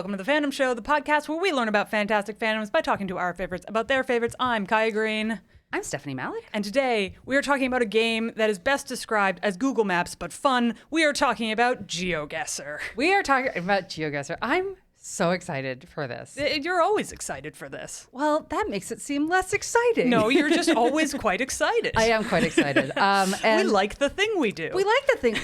welcome to the Fandom Show, the podcast where we learn about fantastic fandoms by talking to our favorites about their favorites. I'm Kaya Green. I'm Stephanie Malik. And today, we are talking about a game that is best described as Google Maps, but fun. We are talking about Geoguessr. We are talking about Geoguessr. I'm so excied for this. You're always excited for this. Well, that makes it seem less exciting. No, you're just always quite excited. I am quite excited. And we like the thing we do. We like the thing,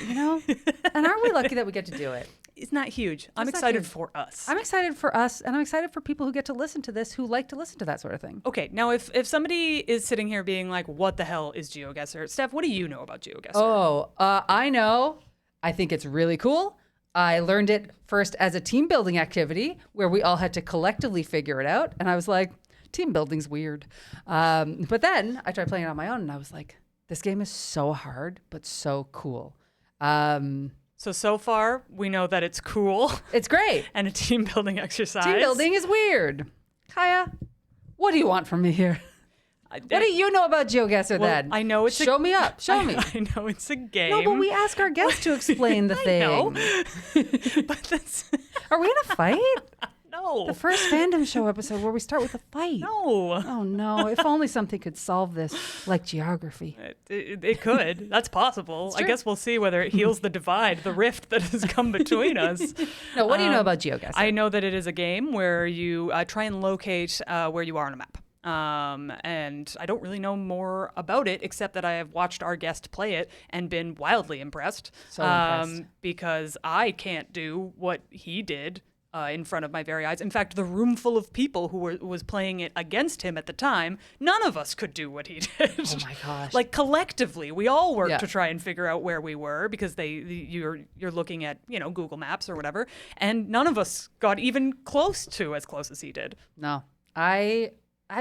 and aren't we lucky that we get to do it? It's not huge. I'm excited for us. I'm excited for us, and I'm excited for people who get to listen to this, who like to listen to that sort of thing. Okay, now if somebody is sitting here being like, what the hell is Geoguessr? Steph, what do you know about Geoguessr? Oh, I know. I think it's really cool. I learned it first as a team building activity where we all had to collectively figure it out. And I was like, team building's weird. But then I tried playing it on my own and I was like, this game is so hard, but so cool. So far, we know that it's cool. It's great. And a team building exercise. Team building is weird. Kaya, what do you want from me here? What do you know about Geoguessr then? I know it's Show me up. Show me. I know it's a game. No, but we ask our guests to explain the thing. I know. But that's... Are we in a fight? No. The first Fandom Show episode where we start with a fight. No. Oh, no. If only something could solve this, like geography. It could. That's possible. I guess we'll see whether it heals the divide, the rift that has come between us. No, what do you know about Geoguessr? I know that it is a game where you try and locate where you are on a map. And I don't really know more about it except that I have watched our guest play it and been wildly impressed. So impressed. Because I can't do what he did in front of my very eyes. In fact, the room full of people who was playing it against him at the time, none of us could do what he did. Oh my gosh! Like collectively, we all worked to try and figure out where we were because you're looking at Google Maps or whatever, and none of us got even close as he did. No, I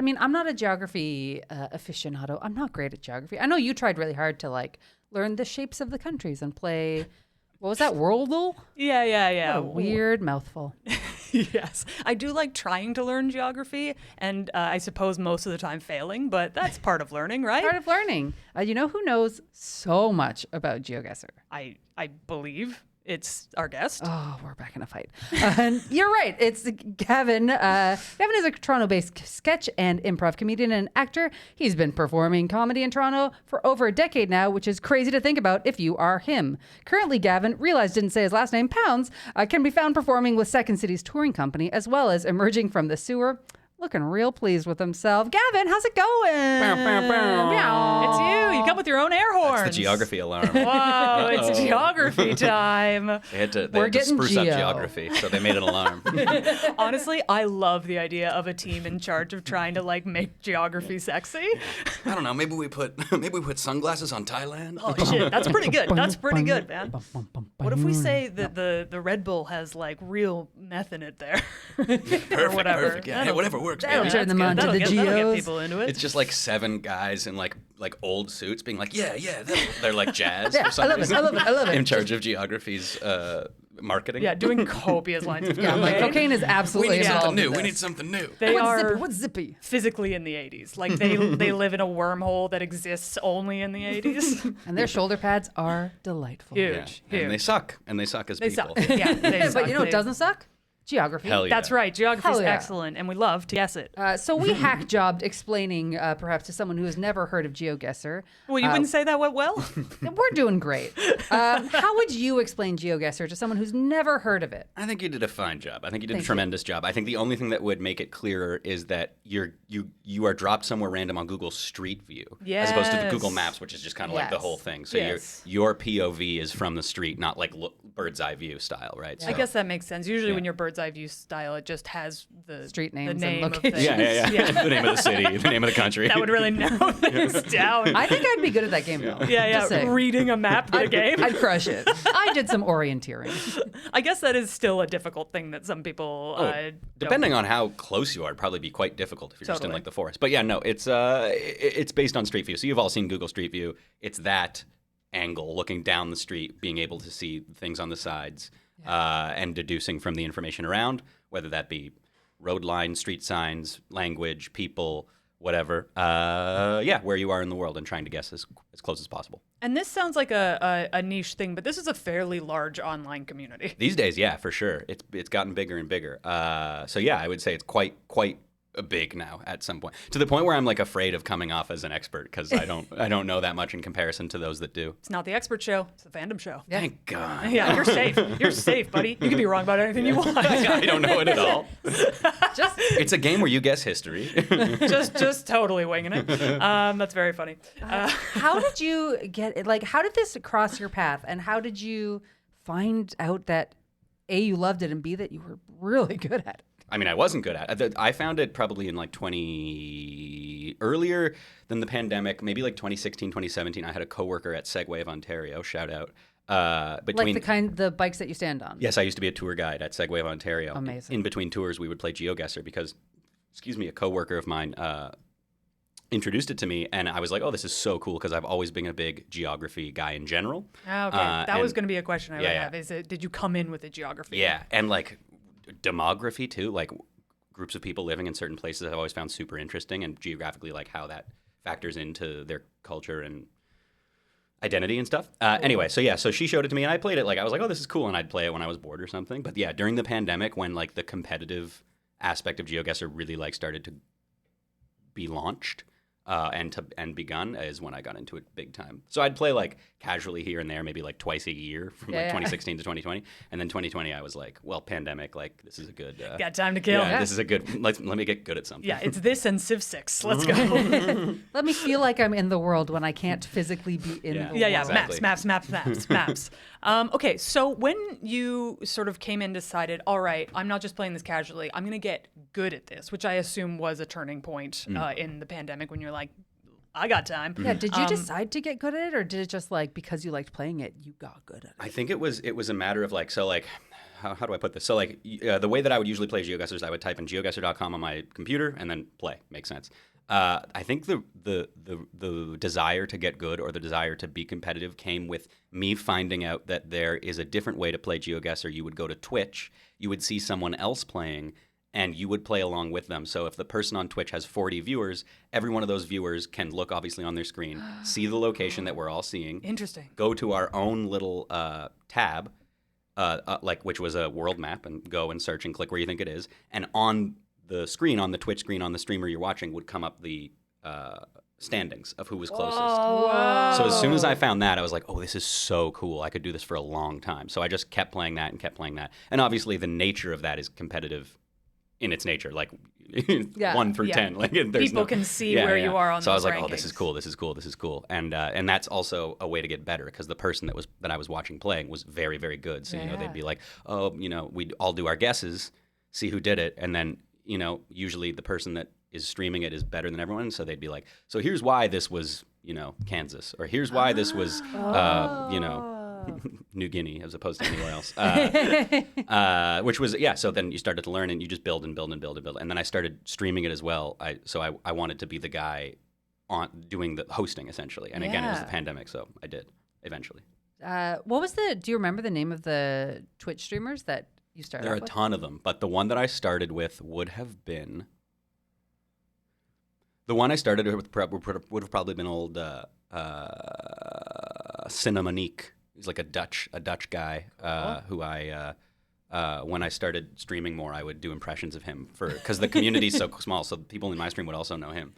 mean, I'm not a geography aficionado. I'm not great at geography. I know you tried really hard to learn the shapes of the countries and play. What was that, Worldle? Yeah. What a weird mouthful. Yes. I do like trying to learn geography, and I suppose most of the time failing, but that's part of learning, right? Part of learning. You know who knows so much about Geoguessr? I believe it's our guest. Oh, we're back in a fight. And you're right. It's Gavin. Gavin is a Toronto-based sketch and improv comedian and actor. He's been performing comedy in Toronto for over a decade now, which is crazy to think about if you are him. Currently, Gavin, realized didn't say his last name, Pounds, can be found performing with Second City's touring company, as well as emerging from the sewer. Looking real pleased with himself. Gavin, how's it going? It's you. You come with your own air horns. That's the geography alarm. Whoa, it's geography time. They had to spruce up geography, so they made an alarm. Honestly, I love the idea of a team in charge of trying to make geography sexy. I don't know. Maybe we put sunglasses on Thailand. Oh shit, that's pretty good. That's pretty good, man. What if we say that the Red Bull has real meth in it there, or whatever? Perfect. Yeah, whatever works. That'll turn them on to the That'll get people into it. It's just 7 guys in like old suits being like, yeah, they're like jazz. Yeah, for some reason. I love it. In charge of geography's marketing. Yeah, doing copious lines of cocaine. Cocaine is absolutely We need something involved new. in We this. need something new. What's zippy? Physically in the 80s. They live in a wormhole that exists only in the 80s. And their shoulder pads are delightful. Huge. And they suck. And they suck as They people. suck. Yeah, they suck. But you know what doesn't suck? Geography. Hell yeah. That's right. Geography is Hell yeah. excellent, and we love to guess it. So we hack jobbed explaining, perhaps to someone who has never heard of Geoguessr. Well, you wouldn't say that went well? We're doing great. How would you explain Geoguessr to someone who's never heard of it? I think you did a fine job. I think you did a tremendous job. I think the only thing that would make it clearer is that you are dropped somewhere random on Google Street View, as opposed to the Google Maps, which is just kind of like the whole thing. So your POV is from the street, not bird's eye view style, right? I guess that makes sense. Usually when you're bird's eye view style, it just has the Street names the and name of locations. things. Yeah. The name of the city, the name of the country. That would really narrow things down. I think I'd be good at that game, though. Yeah. Just saying. Reading a map to the game. I'd crush it. I did some orienteering. I guess that is still a difficult thing that some people depending on how close you are, it'd probably be quite difficult if you're just in the forest. But yeah, no, it's based on Street View. So you've all seen Google Street View. It's that angle, looking down the street, being able to see things on the sides, and deducing from the information around, whether that be road lines, street signs, language, people, whatever, where you are in the world and trying to guess as close as possible. And this sounds like a niche thing, but this is a fairly large online community. These days, yeah, for sure. It's gotten bigger and bigger. So yeah, I would say it's quite big now at some point, to the point where I'm like afraid of coming off as an expert because I don't know that much in comparison to those that do. It's not the expert show; it's the fandom show. Yeah. Thank God. Yeah, you're safe. You're safe, buddy. You can be wrong about anything you want. I don't know it at all. It's a game where you guess history. just totally winging it. That's very funny. How did you get it? Like, how did this cross your path, and how did you find out that A, you loved it, and B, that you were really good at it? I mean, I wasn't good at it. I found it probably in like earlier than the pandemic, maybe like 2016, 2017. I had a coworker at Segway of Ontario, shout out. Like the bikes that you stand on. Yes, I used to be a tour guide at Segway of Ontario. Amazing. In between tours, we would play Geoguessr because, a coworker of mine introduced it to me, and I was like, oh, this is so cool because I've always been a big geography guy in general. Okay, that was going to be a question I would have. Is it, did you come in with the geography? Yeah, and like demography too, like groups of people living in certain places I've always found super interesting, and geographically like how that factors into their culture and identity and stuff. Anyway, so she showed it to me and I played it. Like I was like, oh, this is cool, and I'd play it when I was bored or something. But yeah, during the pandemic when like the competitive aspect of Geoguessr really like started to be launched and begun is when I got into it big time. So I'd play like casually here and there, maybe like twice a year from 2016 to 2020. And then 2020, I was like, well, pandemic, like this is a good... got time to kill. Yeah, this is a good... Let me get good at something. Yeah, it's this and Civ 6. Let's go. Let me feel like I'm in the world when I can't physically be in the world. Yeah, exactly. Maps. Okay, so when you sort of came in and decided, all right, I'm not just playing this casually, I'm going to get good at this, which I assume was a turning point in the pandemic when you're like, I got time. Yeah, did you decide to get good at it, or did it just like because you liked playing it, you got good at it? I think it was a matter of like, so like, how do I put this? So like the way that I would usually play Geoguessr is I would type in geoguessr.com on my computer and then play. Makes sense. I think the desire to get good or the desire to be competitive came with me finding out that there is a different way to play Geoguessr. You would go to Twitch, you would see someone else playing, and you would play along with them. So if the person on Twitch has 40 viewers, every one of those viewers can look obviously on their screen, see the location that we're all seeing. Interesting. Go to our own little tab, which was a world map, and go and search and click where you think it is. And on the screen, on the Twitch screen, on the streamer you're watching, would come up the standings of who was closest. Whoa. So as soon as I found that, I was like, oh, this is so cool. I could do this for a long time. So I just kept playing that and kept playing that. And obviously the nature of that is competitive in its nature, like 1 through 10. Like people can see where you are on. So I was like, rankings. oh, this is cool, and that's also a way to get better because the person that I was watching playing was very, very good. So they'd be like, oh, we'd all do our guesses, see who did it, and then usually the person that is streaming it is better than everyone. So they'd be like, so here's why this was Kansas, or here's why this was New Guinea as opposed to anywhere else, which was so then you started to learn and you just build and build and build and build, and then I started streaming it as well. I wanted to be the guy on doing the hosting essentially, and again it was the pandemic, so I did eventually. Do you remember the name of the Twitch streamers that you started? There are a ton of them, but the one that I started with would have been would have probably been old Cinnamonique. He's like a Dutch guy who I when I started streaming more, I would do impressions of him because the community's so small, so people in my stream would also know him.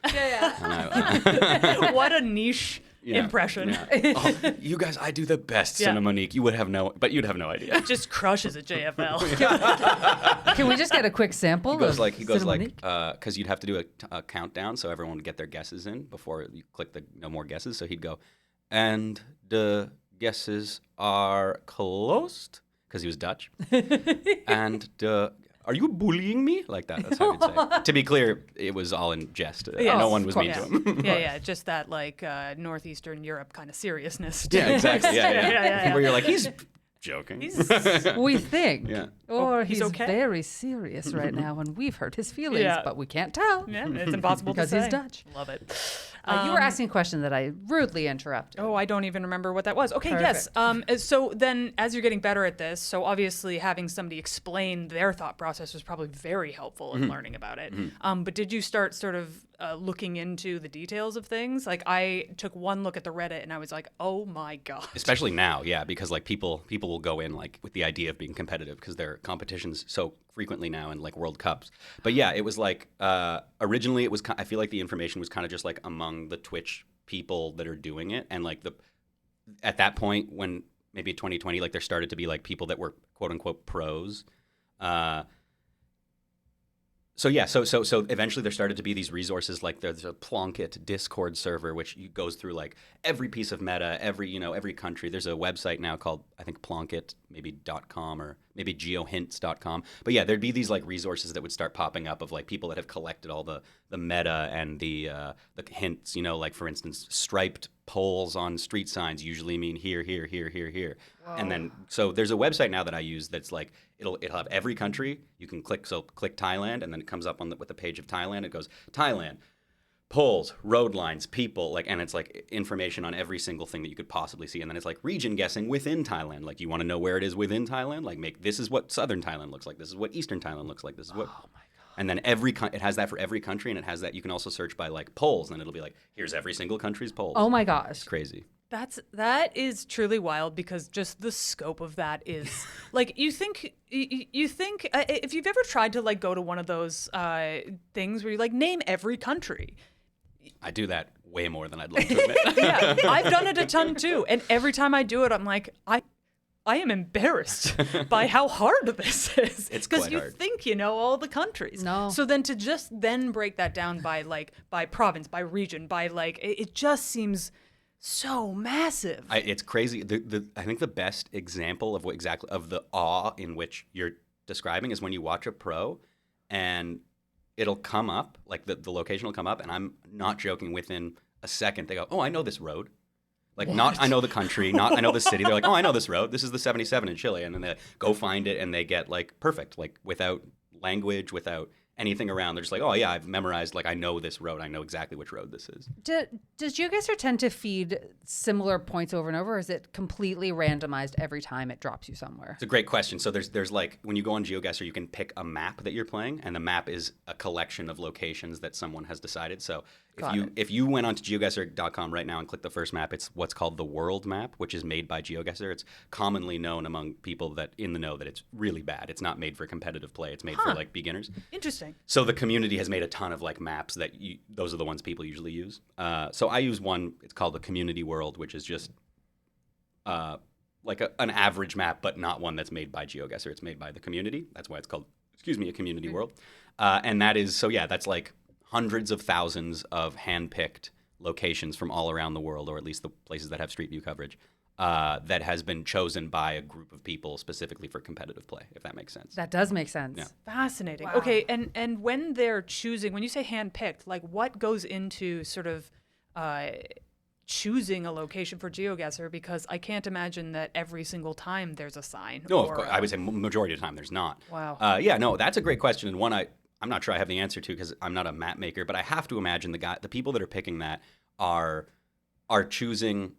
What a niche impression. Yeah. Oh, you guys, I do the best Cinnamonique. You'd have no idea. It just crushes at JFL. Can we just get a quick sample? He goes like, because you'd have to do a countdown so everyone would get their guesses in before you click the no more guesses. So he'd go, and the guesses are closed, because he was Dutch. And are you bullying me? Like that. That's how he'd say. To be clear, it was all in jest. No one was mean to him. Just that like Northeastern Europe kind of seriousness. Yeah, exactly. Yeah. Where you're like, he's joking. We think. Yeah. Or he's okay. very serious right now, and we've hurt his feelings, but we can't tell. Yeah, it's impossible because to say. he's Dutch. Love it. You were asking a question that I rudely interrupted. Oh, I don't even remember what that was. Okay, Perfect. yes. So then as you're getting better at this, so obviously having somebody explain their thought process was probably very helpful in learning about it. But did you start sort of looking into the details of things. Like I took one look at the Reddit and I was like, oh my god. Especially now, yeah, because like people will go in like with the idea of being competitive because there are competitions so frequently now in like World Cups. But yeah, it was like originally it was. I feel like the information was kind of just like among the Twitch people that are doing it, and like at that point when maybe 2020, like there started to be like people that were quote unquote pros. So yeah, so eventually there started to be these resources like there's a Plonk Discord server which goes through like every piece of meta, every country. There's a website now called I think Plonk maybe .com or maybe geohints.com. But yeah, there'd be these like resources that would start popping up of like people that have collected all the meta and the hints. Like for instance, striped poles on street signs usually mean here, here, here, here, here. Whoa. And then so there's a website now that I use that's like it'll have every country. You can click Thailand, and then it comes up with the page of Thailand. It goes Thailand, poles, road lines, people, like, and it's like information on every single thing that you could possibly see. And then it's like region guessing within Thailand. Like you want to know where it is within Thailand. Like this is what southern Thailand looks like. This is what eastern Thailand looks like. This is what. Oh my God. And then it has that for every country, and it has that you can also search by like poles, and it'll be like here's every single country's poles. Oh my gosh, it's crazy. That is truly wild because just the scope of that is like you think if you've ever tried to like go to one of those things where you like name every country. I do that way more than I'd like to admit. Yeah, I've done it a ton too, and every time I do it, I'm like I am embarrassed by how hard this is. It's quite hard. Because you think you know all the countries. No. So then to just then break that down by province, by region, by like it just seems so massive. It's crazy. I think the best example of of the awe in which you're describing is when you watch a pro, and it'll come up like the location will come up, and I'm not joking. Within a second, they go, "Oh, I know this road." Like what? Not I know the country, not I know the city. They're like, "Oh, I know this road. This is the 77 in Chile," and then they go find it, and they get like perfect, like without language, without anything around. They're just like, "Oh yeah, I've memorized. Like I know this road. I know exactly which road this is." Does Geoguessr tend to feed similar points over and over, or is it completely randomized every time it drops you somewhere? It's a great question. So there's like when you go on Geoguessr, you can pick a map that you're playing, and the map is a collection of locations that someone has decided. So if you went onto geoguessr.com right now and click the first map, it's what's called the world map, which is made by Geoguessr. It's commonly known among people that in the know that it's really bad. It's not made for competitive play. It's made for like beginners. Interesting. So the community has made a ton of like maps that those are the ones people usually use. So I use one. It's called the Community World, which is just like an average map, but not one that's made by Geoguessr. It's made by the community. That's why it's called, a community world. And that is, so yeah, that's like hundreds of thousands of hand-picked locations from all around the world, or at least the places that have Street View coverage, that has been chosen by a group of people specifically for competitive play, if that makes sense. That does make sense. Yeah. Fascinating. Wow. Okay, and when they're choosing, when you say hand-picked, like what goes into sort of choosing a location for Geoguessr? Because I can't imagine that every single time there's a sign. No, of course. I would say majority of the time there's not. Wow. Yeah, no, that's a great question, and one I'm not sure I have the answer to because I'm not a map maker, but I have to imagine the people that are picking that are choosing.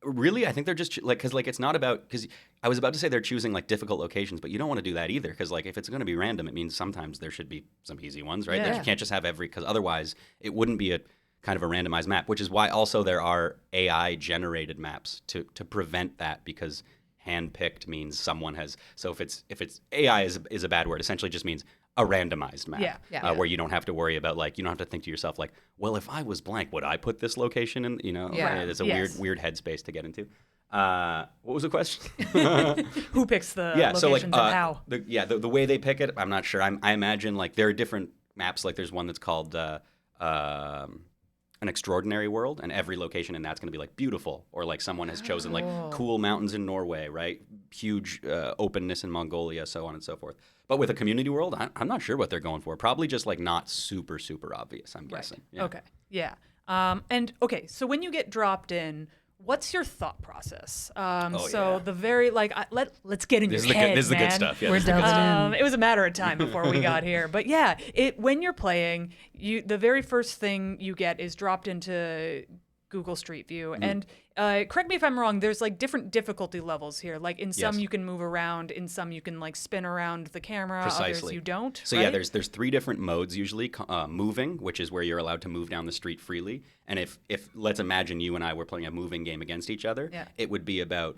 Really, I think they're just like because like it's not about because I was about to say they're choosing like difficult locations, but you don't want to do that either because like if it's going to be random, it means sometimes there should be some easy ones, right? Yeah. You can't just have because otherwise it wouldn't be a kind of a randomized map, which is why also there are AI generated maps to prevent that because hand-picked means someone has. So if it's AI is a bad word. Essentially, just means a randomized map. Where you don't have to worry about like you don't have to think to yourself like, well, if I was blank, would I put this location in? It's a weird headspace to get into. What was the question? Who picks the locations and how? The way they pick it, I'm not sure. I imagine like there are different maps. Like there's one that's called an extraordinary world, and every location in that's going to be like beautiful, or like someone has chosen like cool mountains in Norway, right? Huge openness in Mongolia, so on and so forth. But with a community world, I'm not sure what they're going for. Probably just like not super, super obvious, I'm guessing. Yeah. Okay. Yeah. So when you get dropped in, what's your thought process? The very let's get in your head, This is the good stuff. Yeah, we're delving in. It was a matter of time before we got here, but yeah, when you're playing, the very first thing you get is dropped into Google Street View. And correct me if I'm wrong, there's like different difficulty levels here. Like in some you can move around, in some you can like spin around the camera, others you don't. So right? there's 3 different modes usually. Moving, which is where you're allowed to move down the street freely. And if let's imagine you and I were playing a moving game against each other, it would be about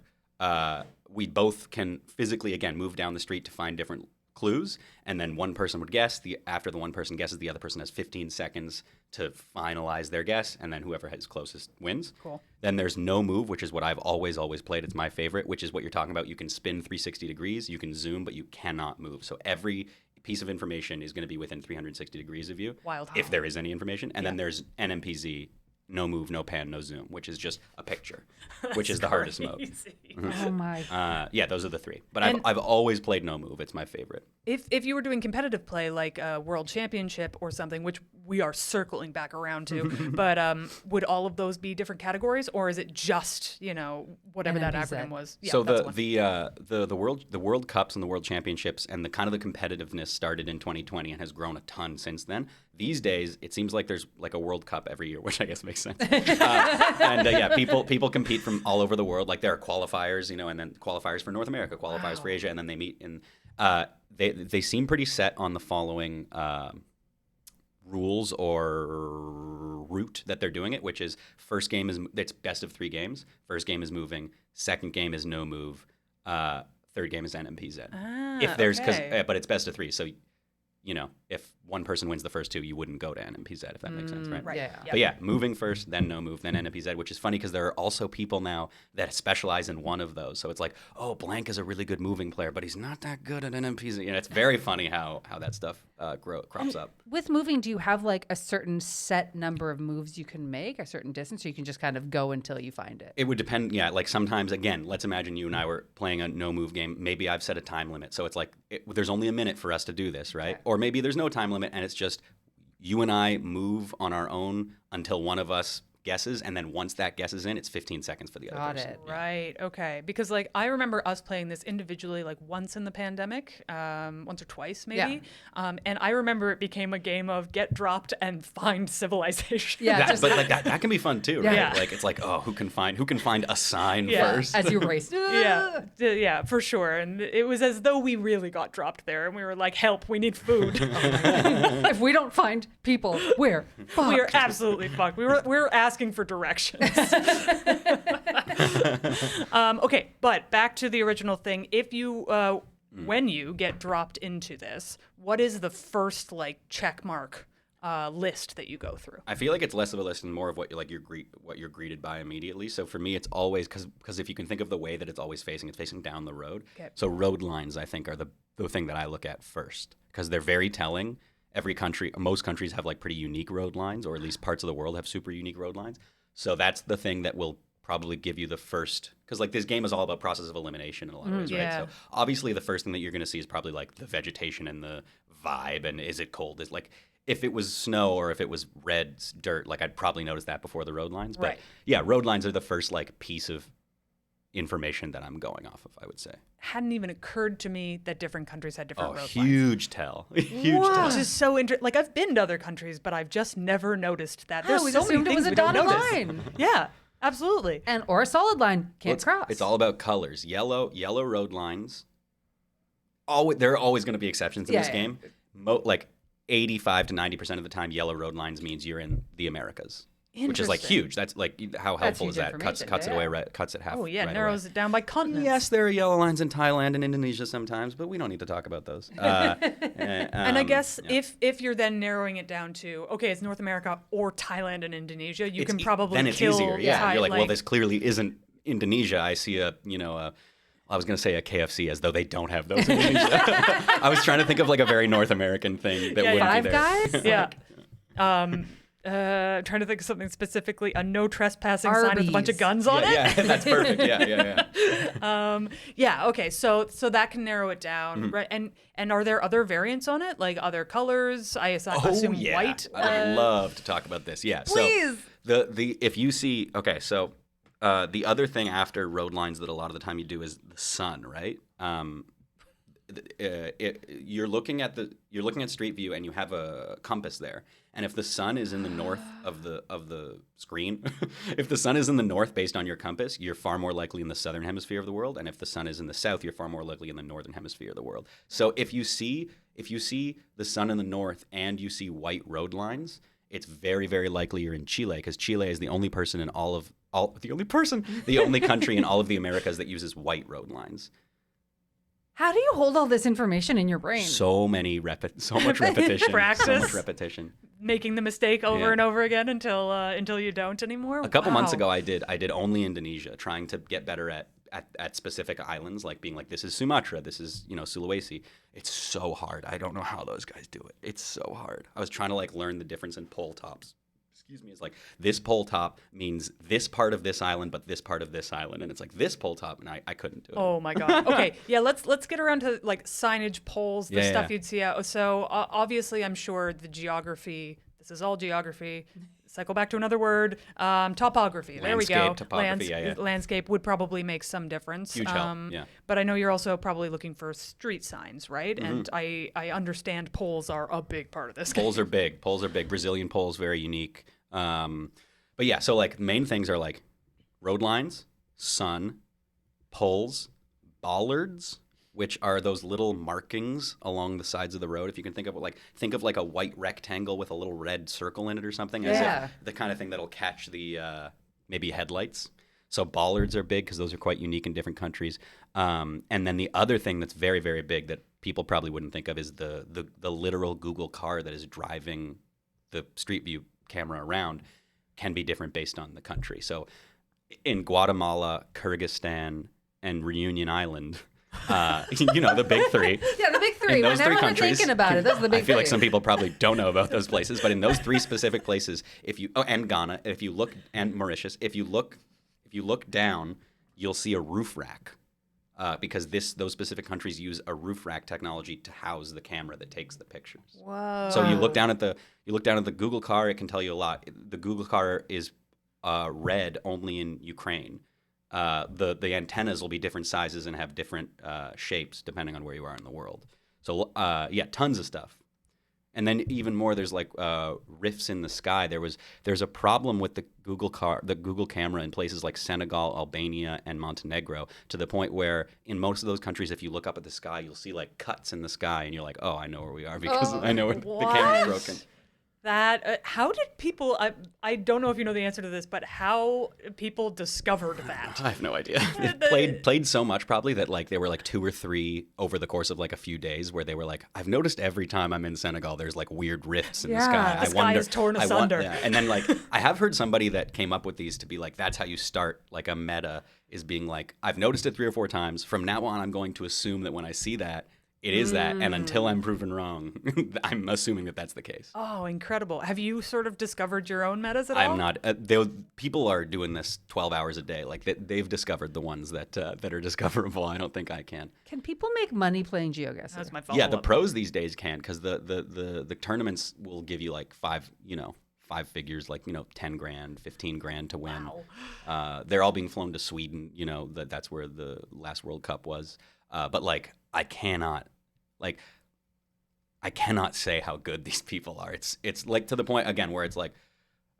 we both can physically again move down the street to find different clues, and then one person would guess. After the one person guesses, the other person has 15 seconds to finalize their guess, and then whoever is closest wins. Cool. Then there's no move, which is what I've always played. It's my favorite, which is what you're talking about. You can spin 360 degrees, you can zoom, but you cannot move. So every piece of information is going to be within 360 degrees of you, Wild. if there is any information. And then there's NMPZ, no move, no pan, no zoom, which is just a picture, which is the hardest mode. Oh my. Yeah, those are the 3. But I've always played no move. It's my favorite. If you were doing competitive play like a World Championship or something, which we are circling back around to, but would all of those be different categories, or is it just whatever that acronym was? Yeah, so the World Cups and the World Championships and the kind of the competitiveness started in 2020 and has grown a ton since then. These days, it seems like there's like a World Cup every year, which I guess makes sense. People compete from all over the world. Like there are qualifiers, and then qualifiers for North America, qualifiers for Asia, and then they meet in. They seem pretty set on the following rules or route that they're doing it, which is first game it's best of 3 games. First game is moving. Second game is no move. Third game is NMPZ. But it's best of 3, so. If one person wins the first 2, you wouldn't go to NMPZ, if that makes sense, right? Right. Yeah. But yeah, moving first, then no move, then NMPZ, which is funny because there are also people now that specialize in one of those. So it's like, oh, Blank is a really good moving player, but he's not that good at NMPZ. It's very funny how that stuff crops up. With moving, do you have like a certain set number of moves you can make, a certain distance, or you can just kind of go until you find it? It would depend. Yeah, like sometimes, again, let's imagine you and I were playing a no move game. Maybe I've set a time limit. So it's like, there's only a minute for us to do this, right? Okay. Or maybe there's no time limit and it's just you and I move on our own until one of us guesses, and then once that guess is in, it's 15 seconds for the other person. Got it. Yeah. Right. Okay. Because like I remember us playing this individually like once in the pandemic, once or twice maybe. Yeah. And I remember it became a game of get dropped and find civilization. Yeah. But like that can be fun too, right? Yeah. Like it's like, oh, who can find a sign first? As you race. Yeah, for sure. And it was as though we really got dropped there, and we were like, "Help! We need food." If we don't find people, we're fucked. We are absolutely fucked. We were asking for directions. Okay, but back to the original thing. If you, when you get dropped into this, what is the first like check mark list that you go through? I feel like it's less of a list and more of what you're greeted by immediately. So for me, it's always because if you can think of the way that it's always facing, it's facing down the road. Okay. So road lines, I think, are the thing that I look at first because they're very telling. Most countries have like pretty unique road lines, or at least parts of the world have super unique road lines. So that's the thing that will probably give you the first, because like this game is all about process of elimination in a lot of ways, right? So obviously the first thing that you're going to see is probably like the vegetation and the vibe, and is it cold? Is like if it was snow or if it was red dirt, like I'd probably notice that before the road lines. But yeah, road lines are the first like piece of information that I'm going off of, I would say. Hadn't even occurred to me that different countries had different road lines. Huge tell. Huge Whoa. tell. Which is so interesting. Like I've been to other countries, but I've just never noticed that. There's we so many assumed it things was a we don't dotted notice. line. Yeah, absolutely. Or a solid line. Can't cross. It's all about colors. Yellow road lines. There are always going to be exceptions in this game. Like 85 to 90% of the time, yellow road lines means you're in the Americas. Which is like huge. That's like how helpful is that? Cuts it away, cuts it half. Oh yeah, right narrows away. it down by continents. Yes, there are yellow lines in Thailand and Indonesia sometimes, but we don't need to talk about those. And I guess if you're then narrowing it down to it's North America or Thailand and Indonesia, you can probably then it's kill easier. Yeah, you're like, well, like this clearly isn't Indonesia. I see I was going to say a KFC as though they don't have those in Indonesia. I was trying to think of like a very North American thing that wouldn't Five be there. Guys? Yeah. Trying to think of something specifically, a no trespassing sign with a bunch of guns on it. Yeah, that's perfect. Yeah. Okay. So that can narrow it down, right? And are there other variants on it, like other colors? I assume white. I would love to talk about this. Yeah. Please. So if you see, so the other thing after road lines that a lot of the time you do is the sun, right? you're looking at Street View and you have a compass there. And if the sun is in the north of the screen, if the sun is in the north based on your compass, you're far more likely in the southern hemisphere of the world. And if the sun is in the south, you're far more likely in the northern hemisphere of the world. So if you see the sun in the north and you see white road lines, it's very, very likely you're in Chile, because Chile is the only country in all of the Americas that uses white road lines. How do you hold all this information in your brain? So much repetition. Practice. So much repetition. Making the mistake over and over again until you don't anymore. A couple months ago, I did only Indonesia, trying to get better at specific islands, like being like, this is Sumatra, this is Sulawesi. It's so hard. I don't know how those guys do it. It's so hard. I was trying to like learn the difference in pole tops. Excuse me, it's like this pole top means this part of this island, but this part of this island, and it's like this pole top, and I couldn't do it. Oh my god. Okay, yeah, let's get around to like signage, poles, the stuff you'd see out. So obviously, I'm sure the geography. This is all geography. Cycle back to another word. Topography. There we go. Topography, Landscape would probably make some difference. Huge help. Yeah. But I know you're also probably looking for street signs, right? Mm-hmm. And I understand poles are a big part of this. Poles are big. Brazilian poles, very unique. But yeah, so like main things are like road lines, sun, poles, bollards, which are those little markings along the sides of the road. If you can think of like a white rectangle with a little red circle in it or something, as if the kind of thing that'll catch the maybe headlights. So bollards are big because those are quite unique in different countries. And then the other thing that's very, very big that people probably wouldn't think of is the literal Google car that is driving the Street View camera around can be different based on the country. So in Guatemala, Kyrgyzstan, and Reunion Island, the big three. Yeah, the big three. In those Whenever three I'm countries, thinking about it, those are the big I feel like three. some people probably don't know about those places, but in those three specific places, and Ghana, and Mauritius, if you look down, you'll see a roof rack. Because those specific countries use a roof rack technology to house the camera that takes the pictures. Whoa! So you look down at the Google car. It can tell you a lot. The Google car is red only in Ukraine. The antennas will be different sizes and have different shapes depending on where you are in the world. So tons of stuff. And then even more, there's like rifts in the sky. There's a problem with the Google camera in places like Senegal, Albania, and Montenegro, to the point where in most of those countries, if you look up at the sky, you'll see like cuts in the sky, and you're like, oh, I know where we are because I know where the camera's broken. That how did people? I don't know if you know the answer to this, but how people discovered that? I have no idea. It played so much probably that like there were like 2 or 3 over the course of like a few days where they were like, I've noticed every time I'm in Senegal, there's like weird rifts in the sky. The sky is torn asunder. And then like I have heard somebody that came up with these to be like, that's how you start like a meta, is being like, I've noticed it 3 or 4 times. From now on, I'm going to assume that when I see that, it is that, and until I'm proven wrong, I'm assuming that that's the case. Oh, incredible. Have you sort of discovered your own metas at all? I'm not. People are doing this 12 hours a day. Like they've discovered the ones that are discoverable. I don't think I can. Can people make money playing Geoguessr? That's my follow-up. Yeah, the pros these days can, because the tournaments will give you like 5 figures, like 10 grand, 15 grand to win. Wow. They're all being flown to Sweden. That's where the last World Cup was. But like I cannot say how good these people are. It's like to the point again where it's like,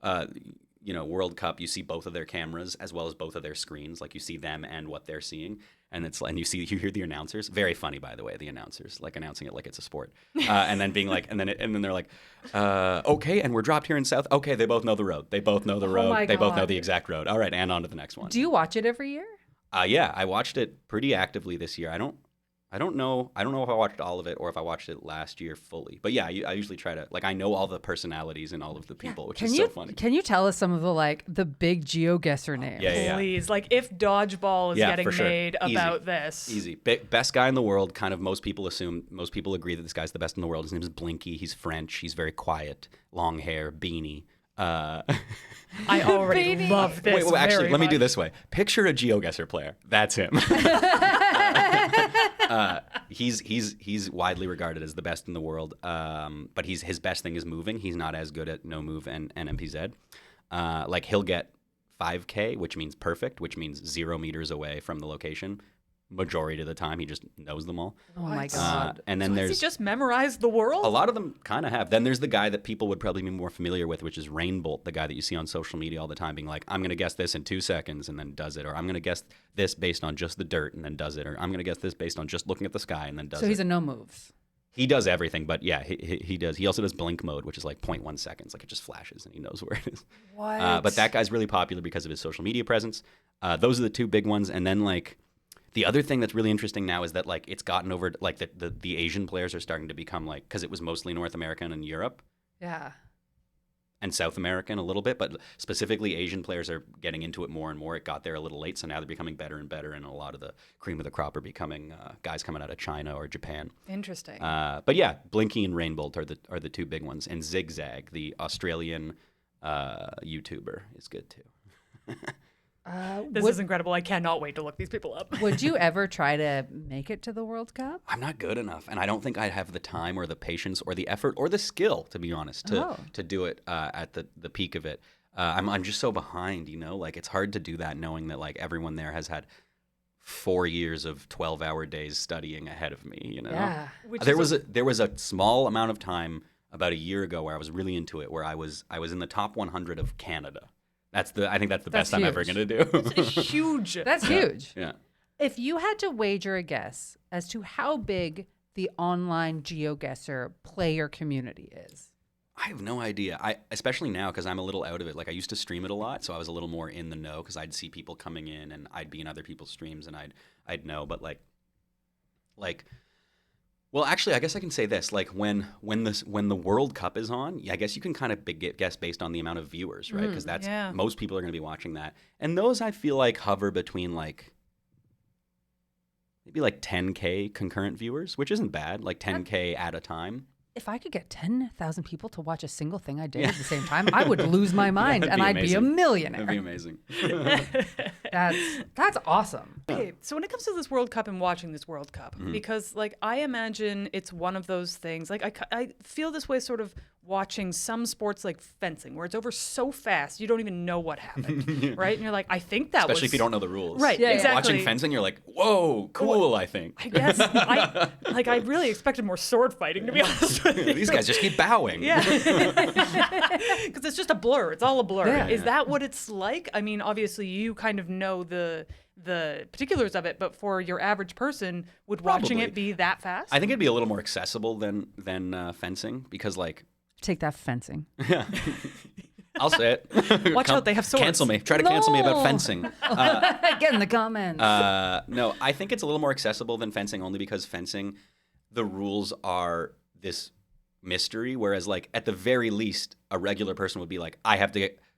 World Cup. You see both of their cameras as well as both of their screens. Like you see them and what they're seeing, and you hear the announcers. Very funny, by the way, the announcers like announcing it like it's a sport, and then being like, and then they're like, okay, and we're dropped here in South. Okay, they both know the road. They both know the road. my They both know God. the exact road. All right, and on to the next one. Do you watch it every year? Yeah, I watched it pretty actively this year. I don't know if I watched all of it or if I watched it last year fully. But yeah, I usually try to, I know all the personalities and all of the people, which is so funny. Can you tell us some of the big Geoguessr names? Yeah. Please, like if Dodgeball is getting for sure. made Easy. about this. Easy. Best guy in the world, kind of most people agree that this guy's the best in the world. His name is Blinky. He's French. He's very quiet, long hair, beanie. I already love this. Wait, actually, let me do much. this way. Picture a Geoguessr player. That's him. He's widely regarded as the best in the world. But his best thing is moving. He's not as good at no move and NMPZ. Like he'll get 5K, which means perfect, which means 0 meters away from the location. majority of the time. He just knows them all. Oh my God. And then Has he just memorized the world? a lot of them kind of have. Then there's the guy that people would probably be more familiar with, which is Rainbolt, the guy that you see on social media all the time being like, I'm going to guess this in 2 seconds and then does it. Or I'm going to guess this based on just the dirt and then does it. Or I'm going to guess this based on just looking at the sky and then does it. So he's a no moves. He does everything, but yeah, he does. He also does blink mode, which is like 0.1 seconds. Like it just flashes and he knows where it is. What? But that guy's really popular because of his social media presence. Those are the two big ones. And then like the other thing that's really interesting now is that like it's gotten over like the Asian players are starting to become like, because it was mostly North American and Europe Yeah. and South American a little bit, but specifically Asian players are getting into it more and more. It got there a little late, so now they're becoming better and better, and a lot of the cream of the crop are becoming guys coming out of China or Japan. Interesting. But yeah, Blinky and Rainbolt are the two big ones, and Zigzag, the Australian YouTuber, is good too. This is incredible. I cannot wait to look these people up. Would you ever try to make it to the World Cup? I'm not good enough, and I don't think I'd have the time or the patience or the effort or the skill, to be honest, to do it at the peak of it. I'm just so behind, you know. Like it's hard to do that, knowing that like everyone there has had 4 years of 12-hour days studying ahead of me. You know, Yeah. there was a small amount of time about a year ago where I was really into it, where I was in the top 100 of Canada. I think that's the best I'm ever going to do. It's huge. That's huge. Yeah. If you had to wager a guess as to how big the online Geoguessr player community is. I have no idea. Especially now because I'm a little out of it. Like I used to stream it a lot, so I was a little more in the know because I'd see people coming in and I'd be in other people's streams and I'd know. But like, well, actually, I guess I can say this: like when the World Cup is on, I guess you can kind of guess based on the amount of viewers, right? Because that's most people are going to be watching that, and those I feel like hover between like maybe like 10K concurrent viewers, which isn't bad. Like 10K at a time. If I could get 10,000 people to watch a single thing I did at the same time, I would lose my mind and I'd be a millionaire. That'd be amazing. That's awesome. Okay, so when it comes to this World Cup and watching this World Cup, because like I imagine it's one of those things, like I feel this way sort of watching some sports like fencing, where it's over so fast you don't even know what happened, right? And you're like, I think that Especially if you don't know the rules. Right, yeah, exactly. Watching fencing, you're like, whoa, cool, I think. I guess, I really expected more sword fighting, to be honest with you. These guys just keep bowing. Yeah. Because it's just a blur. It's all a blur. Yeah. Is that what it's like? I mean, obviously you kind of know the particulars of it, but for your average person, would watching it be that fast? I think it'd be a little more accessible than fencing because like, Take that fencing. I'll say it. Watch out, they have swords. Cancel me. Try to cancel me about fencing. Get in the comments. No, I think it's a little more accessible than fencing only because fencing, the rules are this mystery, whereas like at the very least, a regular person would be like,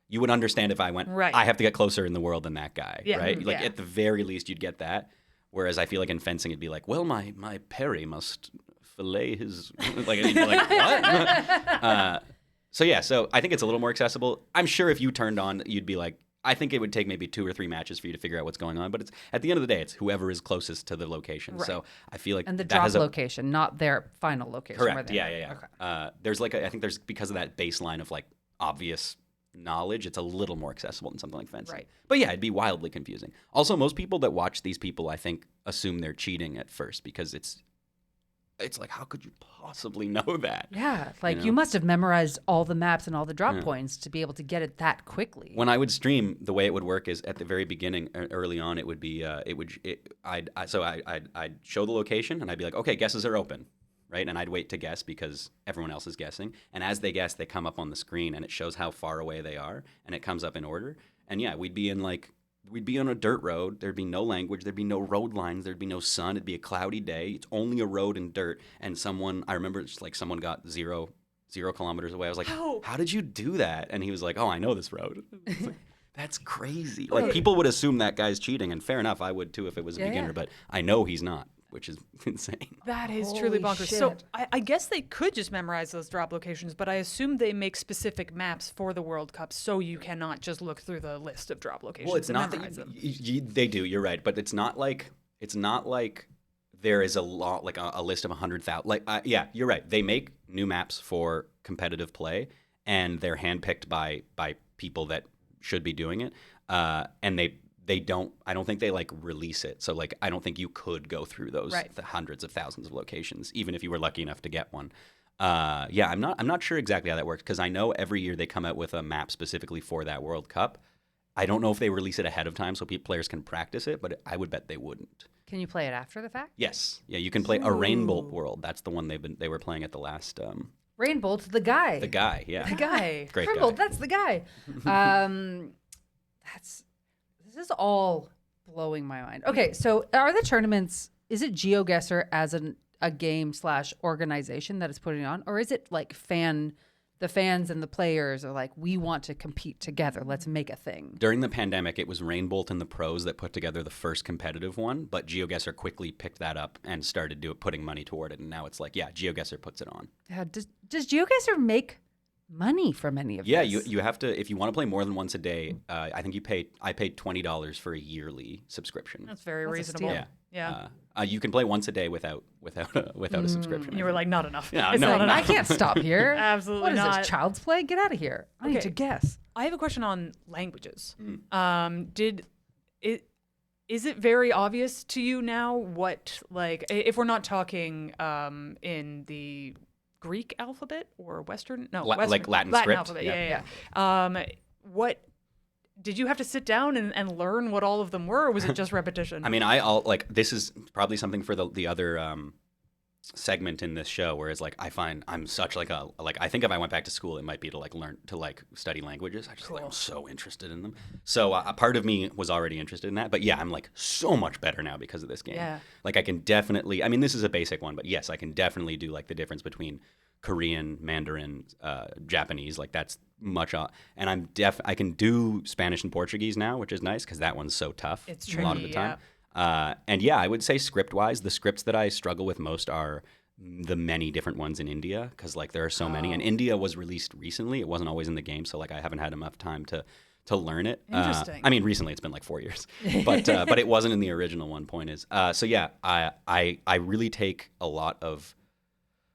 you would understand if I went, right. I have to get closer in the world than that guy, Yeah. right? Like Yeah. at the very least, you'd get that. Whereas I feel like in fencing, it'd be like, well, my parry must fillet his, like, you'd be like, what? So I think it's a little more accessible. I'm sure if you turned on, you'd be like, I think it would take maybe 2 or 3 matches for you to figure out what's going on. But it's at the end of the day, it's whoever is closest to the location. Right. So I feel like And the that drop has a, location, not their final location. where correct. they Yeah. are. Okay. There's like I think there's because of that baseline of like obvious knowledge, it's a little more accessible than something like fencing. Right. But yeah, it'd be wildly confusing. Also, most people that watch these people, I think, assume they're cheating at first because it's like, how could you possibly know that? Yeah, like know? you must have memorized all the maps and all the drop points to be able to get it that quickly. When I would stream, the way it would work is at the very beginning, early on, it would be, I'd show the location and I'd be like, okay, guesses are open, right? And I'd wait to guess because everyone else is guessing. And as they guess, they come up on the screen and it shows how far away they are and it comes up in order. And yeah, we'd be on a dirt road. There'd be no language. There'd be no road lines. There'd be no sun. It'd be a cloudy day. It's only a road and dirt. And I remember it's like someone got 0 kilometers away. I was like, how did you do that? And he was like, oh, I know this road. It's like, that's crazy. Like people would assume that guy's cheating, and fair enough, I would too if it was a beginner. But I know he's not, which is insane. That is truly Holy bonkers. So shit. I guess they could just memorize those drop locations, but I assume they make specific maps for the World Cup, so you cannot just look through the list of drop locations. Well, it's and not memorize that them. they do. You're right, but it's not like there is a lot like a list of 100,000. Like yeah, you're right. They make new maps for competitive play, and they're handpicked by people that should be doing it. And I don't think they like release it. So like I don't think you could go through those the hundreds of thousands of locations, even if you were lucky enough to get one. I'm not sure exactly how that works, because I know every year they come out with a map specifically for that World Cup. I don't know if they release it ahead of time so players can practice it, but I would bet they wouldn't. Can you play it after the fact? Yes. Yeah, you can play a Rainbow World. That's the one they were playing at the last. Rainbow, the guy. The guy, yeah. The guy. Great Rainbow, guy. that's the guy. This is all blowing my mind. Okay, so are the tournaments? Is it Geoguessr as a game / organization that is putting on, or is it like the fans and the players are like, we want to compete together, let's make a thing? During the pandemic, it was Rainbolt and the pros that put together the first competitive one, but Geoguessr quickly picked that up and started putting money toward it, and now it's like, yeah, Geoguessr puts it on. Yeah, does Geoguessr make money from any of this? Yeah, you have to, if you want to play more than once a day, I think I paid $20 for a yearly subscription. That's very reasonable. Yeah. You can play once a day without a subscription. And you were like, not enough. Yeah, It's no, like, no. I can't stop here. Absolutely What is not. this, child's play? Get out of here. I need to guess. I have a question on languages. Is it very obvious to you now what, like, if we're not talking in the Greek alphabet or Western? No, Western. Like Latin script? Alphabet. Yeah. What did you have to sit down and learn what all of them were, or was it just repetition? I mean, this is probably something for the other segment in this show, whereas like I find I'm such like I think if I went back to school, it might be to like learn to like study languages. I just like I'm so interested in them. So a part of me was already interested in that, but yeah, I'm like so much better now because of this game. Yeah. Like I can definitely. I mean, this is a basic one, but yes, I can definitely do like the difference between Korean, Mandarin, Japanese. Like that's much. And I can do Spanish and Portuguese now, which is nice because that one's so tough. It's tricky, a lot of the time. And yeah, I would say script-wise, the scripts that I struggle with most are the many different ones in India, because like there are so many. And India was released recently; it wasn't always in the game, so like I haven't had enough time to learn it. Interesting. I mean, recently it's been like 4 years, but it wasn't in the original one. Point is, so yeah, I really take a lot of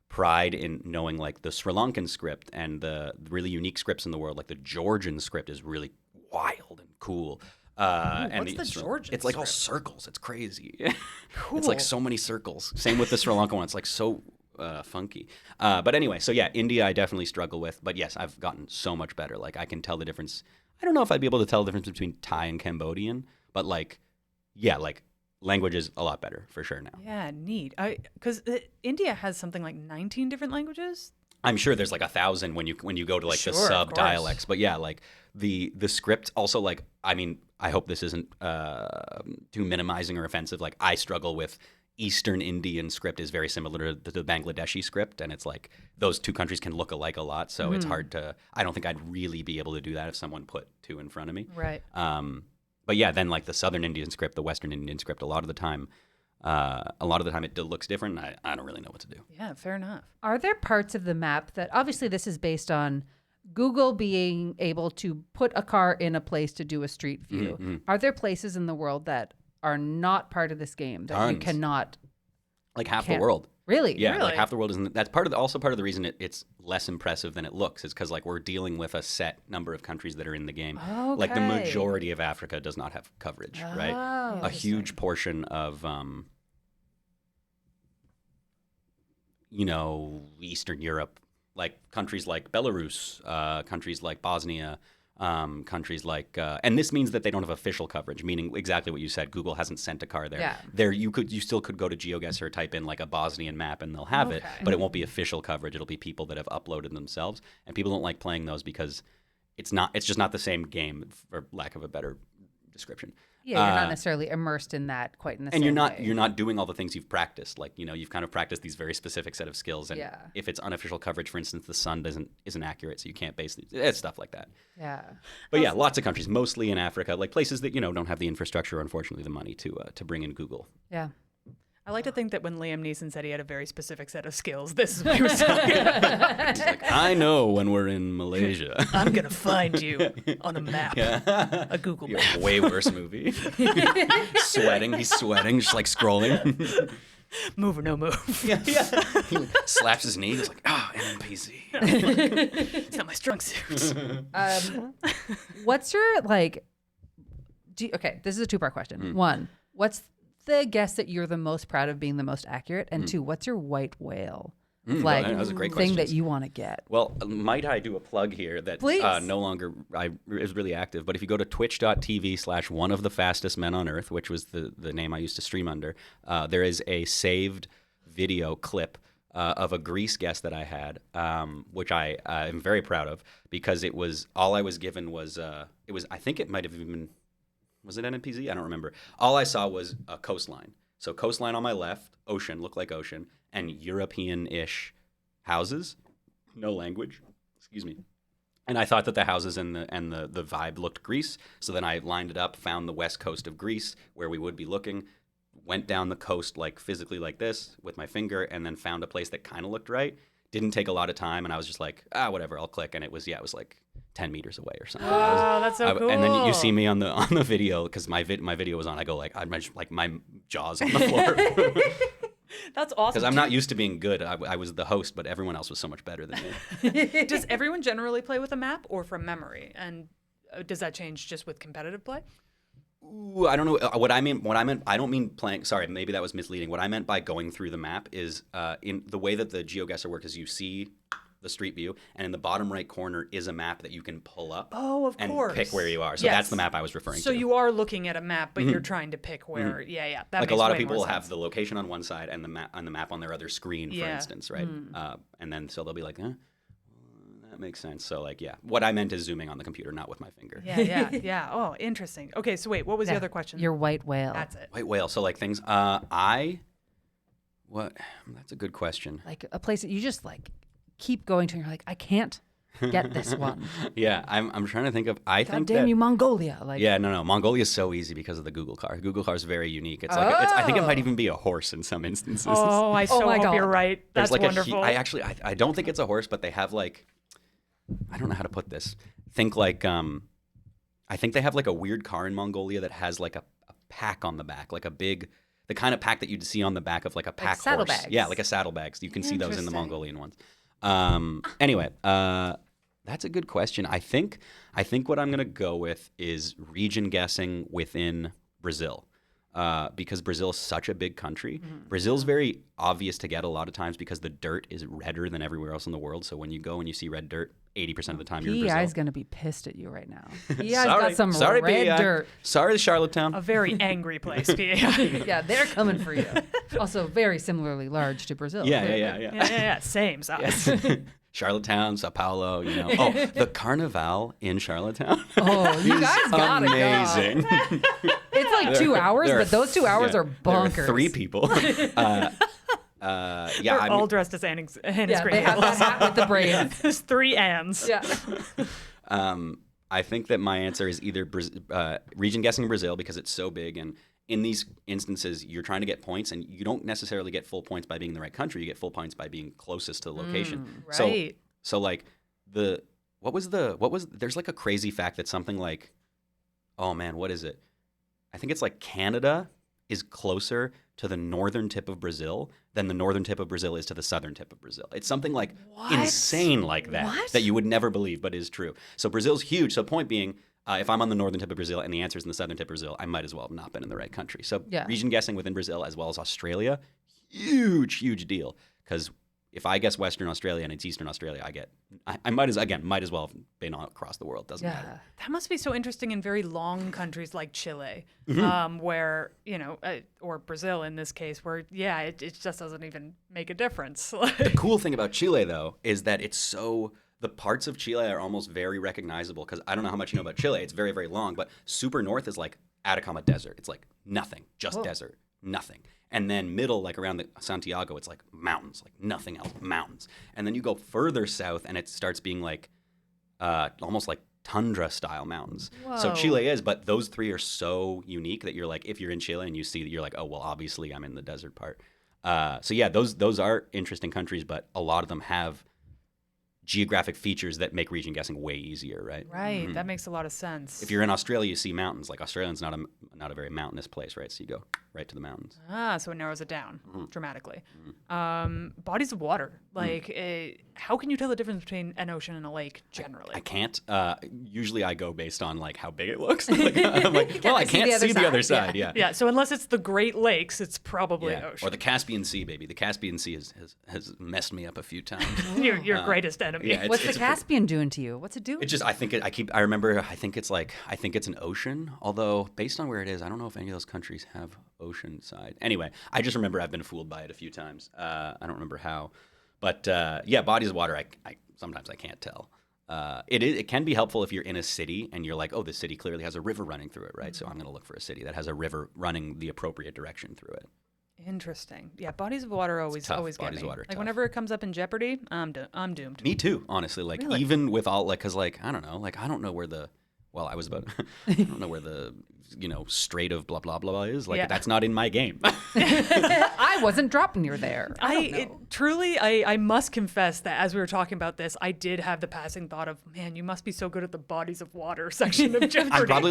pride in knowing like the Sri Lankan script and the really unique scripts in the world. Like the Georgian script is really wild and cool. And what's the Georgian It's like all script? circles. It's crazy. Cool. It's like so many circles. Same with the Sri Lankan one. It's like so funky. But anyway, so yeah, India I definitely struggle with. But yes, I've gotten so much better. Like I can tell the difference. I don't know if I'd be able to tell the difference between Thai and Cambodian, but like, yeah, like language is a lot better for sure now. Yeah, neat. Because India has something like 19 different languages. I'm sure there's like 1,000 when you go to like Sure, the of sub course. dialects, but yeah, like the script also like I mean I hope this isn't too minimizing or offensive. Like I struggle with Eastern Indian script is very similar to the Bangladeshi script, and it's like those two countries can look alike a lot, so it's hard to. I don't think I'd really be able to do that if someone put two in front of me. Right. But yeah, then like the Southern Indian script, the Western Indian script, a lot of the time it looks different. And I don't really know what to do. Yeah, fair enough. Are there parts of the map that obviously this is based on Google being able to put a car in a place to do a street view? Mm-hmm. Are there places in the world that are not part of this game that you Tons. cannot? Like half the Can't- world. Really? Yeah, Really? like half the world isn't. That's also part of the reason it's less impressive than it looks, is because like we're dealing with a set number of countries that are in the game. Like the Okay. majority of Africa does not have coverage, right? Oh, A huge portion of Eastern Europe, like countries like Belarus, countries like Bosnia, countries like, and this means that they don't have official coverage, meaning exactly what you said. Google hasn't sent a car there. Yeah. There, you still could go to Geoguessr, type in like a Bosnian map, and they'll have it, but it won't be official coverage. It'll be people that have uploaded themselves, and people don't like playing those because it's just not the same game, for lack of a better description. Yeah, you're not necessarily immersed in that quite in the And same you're way. not doing all the things you've practiced. Like, you've kind of practiced these very specific set of skills. And Yeah. if it's unofficial coverage, for instance, the sun isn't accurate, so you can't base it's stuff like that. Yeah. But yeah, lots of countries, mostly in Africa, like places that, don't have the infrastructure or unfortunately the money to bring in Google. Yeah. I like to think that when Liam Neeson said he had a very specific set of skills, this is what he was talking about. It's like, I know when we're in Malaysia. I'm going to find you on a map, a Google map. Yeah, way worse movie. Sweating, he's sweating, just like scrolling. Move or no move. Yeah. He slaps his knee, he's like, NPC. It's not my strong suit. What's your Okay, this is a two-part question. One, what's the guess that you're the most proud of being the most accurate? And two, what's your white whale? Like that was a great thing question. that you want to get. Well, might I do a plug here that no longer is really active, but if you go to twitch.tv/one of the fastest men on earth, which was the name I used to stream under, there is a saved video clip of a Greece guess that I had, which I am very proud of because it was all I was given was I think it might have even been, was it NNPZ? I don't remember. All I saw was a coastline. So coastline on my left, ocean, looked like ocean, and European-ish houses, no language, excuse me. And I thought that the houses and the vibe looked Greece. So then I lined it up, found the west coast of Greece where we would be looking, went down the coast like physically like this with my finger, and then found a place that kind of looked right. Didn't take a lot of time, and I was just like, whatever, I'll click. And it was like 10 meters away or something. Oh, that's so cool. And then you see me on the video because my video was on. I go like, I'm just like my jaw's on the floor. That's awesome. Because I'm not used to being good. I was the host, but everyone else was so much better than me. Does everyone generally play with a map or from memory? And does that change just with competitive play? Ooh, I don't know what I mean. I don't mean playing. Sorry, maybe that was misleading. What I meant by going through the map is in the way that the Geoguessr works is you see the street view, and in the bottom right corner is a map that you can pull up. Oh, of course. And pick where you are. So that's the map I was referring to. So you are looking at a map, but you're trying to pick where. Yeah. That like makes a lot of way people more will have sense. the location on one side and the map on their other screen, for instance, right? And then so they'll be like, that makes sense. So like, yeah, what I meant is zooming on the computer, not with my finger. Yeah. Oh, interesting. Okay, so wait, what was the other question? Your white whale. That's it. White whale. So like things. What? That's a good question. Like a place that you just like keep going to, and you're like, I can't get this one. Yeah, I'm trying to think of. I God think damn you, Mongolia! Like, yeah, no. Mongolia is so easy because of the Google car. Google car is very unique. It's like I think it might even be a horse in some instances. Oh, I so my hope God. you're right. That's There's like wonderful. I don't think it's a horse, but they have like, I don't know how to put this. Think like I think they have like a weird car in Mongolia that has like a pack on the back, like the kind of pack that you'd see on the back of like a pack horse. saddlebags. Yeah, like a saddlebags. You can see those in the Interesting. Mongolian ones. Anyway, that's a good question. I think what I'm gonna go with is region guessing within Brazil. Because Brazil is such a big country. Brazil's very obvious to get a lot of times because the dirt is redder than everywhere else in the world. So when you go and you see red dirt, 80% of the time you're in Brazil. PEI's gonna be pissed at you right now. PEI's got some Sorry, red PEI. dirt. Sorry, Charlottetown. A very angry place, PA. Yeah, they're coming for you. Also, very similarly large to Brazil. Yeah. Yeah. Same size. Charlottetown, Sao Paulo, Oh, the Carnival in Charlottetown. Oh, you guys gotta amazing. go. It's like 2 hours, but those 2 hours are bonkers. There are 3 people. They're all dressed as Annie's Yeah, they have that hat with the braids. There's 3 Anns. Yeah. I think that my answer is either region guessing Brazil because it's so big, and in these instances, you're trying to get points, and you don't necessarily get full points by being in the right country. You get full points by being closest to the location. Right. So like what was there's like a crazy fact that something like, oh man, what is it? I think it's like Canada is closer to the northern tip of Brazil than the northern tip of Brazil is to the southern tip of Brazil. It's something like insane like that that you would never believe, but is true. So Brazil's huge. So point being, if I'm on the northern tip of Brazil and the answer is in the southern tip of Brazil, I might as well have not been in the right country. So region guessing within Brazil as well as Australia, huge deal. Because if I guess Western Australia and it's Eastern Australia, I might as well have been across the world. Doesn't matter. That must be so interesting in very long countries like Chile, where, or Brazil in this case, where, it just doesn't even make a difference. The cool thing about Chile, though, is that the parts of Chile are almost very recognizable because I don't know how much you know about Chile. It's very, very long, but super north is like Atacama Desert. It's like nothing, just desert, nothing. And then middle, like around Santiago, it's like mountains, like nothing else, mountains. And then you go further south and it starts being like almost like tundra style mountains. Whoa. So Chile is, but those 3 are so unique that you're like, if you're in Chile and you see that, you're like, oh, well, obviously I'm in the desert part. So yeah, those are interesting countries, but a lot of them have geographic features that make region guessing way easier, right? Right. That makes a lot of sense. If you're in Australia, you see mountains. Like Australia's not a very mountainous place, right? So you go right to the mountains. So it narrows it down dramatically. Bodies of water. Like, how can you tell the difference between an ocean and a lake generally? I can't. Usually I go based on like how big it looks. Like, I'm like, well, I can't see the other side. Yeah. Yeah. So unless it's the Great Lakes, it's probably Yeah. ocean. Or the Caspian Sea, baby. The Caspian Sea has messed me up a few times. your greatest enemy. Yeah, What's the Caspian doing to you? What's it doing? It just, I think it's an ocean. Although based on where it is, I don't know if any of those countries have ocean side. Anyway, I just remember I've been fooled by it a few times. I don't remember how, but yeah, bodies of water. I sometimes I can't tell. It can be helpful if you're in a city and you're like, oh, this city clearly has a river running through it, right? So I'm going to look for a city that has a river running the appropriate direction through it. Interesting. Yeah, bodies of water always get Bodies me. of water, Like tough. whenever it comes up in Jeopardy, I'm doomed. Me too, honestly. Like Really? even with all like, cause like I don't know, like I don't know where the I don't know where the Strait of blah blah blah is. Like Yeah. that's not in my game. I wasn't dropping you there. I must confess that as we were talking about this, I did have the passing thought of, man, you must be so good at the bodies of water section of Jeopardy. I'm probably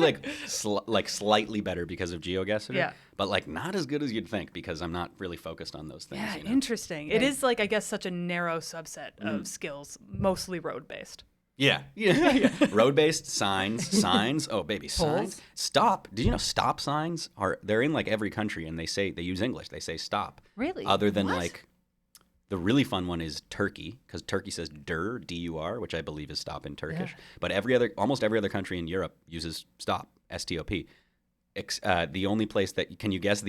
like slightly better because of Geoguessr. Yeah. But like not as good as you'd think because I'm not really focused on those things. Yeah, you know? interesting. It is like, I guess, such a narrow subset of skills, mostly road-based. Yeah. Road-based signs. Oh, baby, signs. Stop. Did you know stop signs they're in like every country and they use English. They say stop. Really? Other than like the really fun one is Turkey because Turkey says dur, D-U-R, which I believe is stop in Turkish. Yeah. But almost every other country in Europe uses stop, S-T-O-P. The only place that can you guys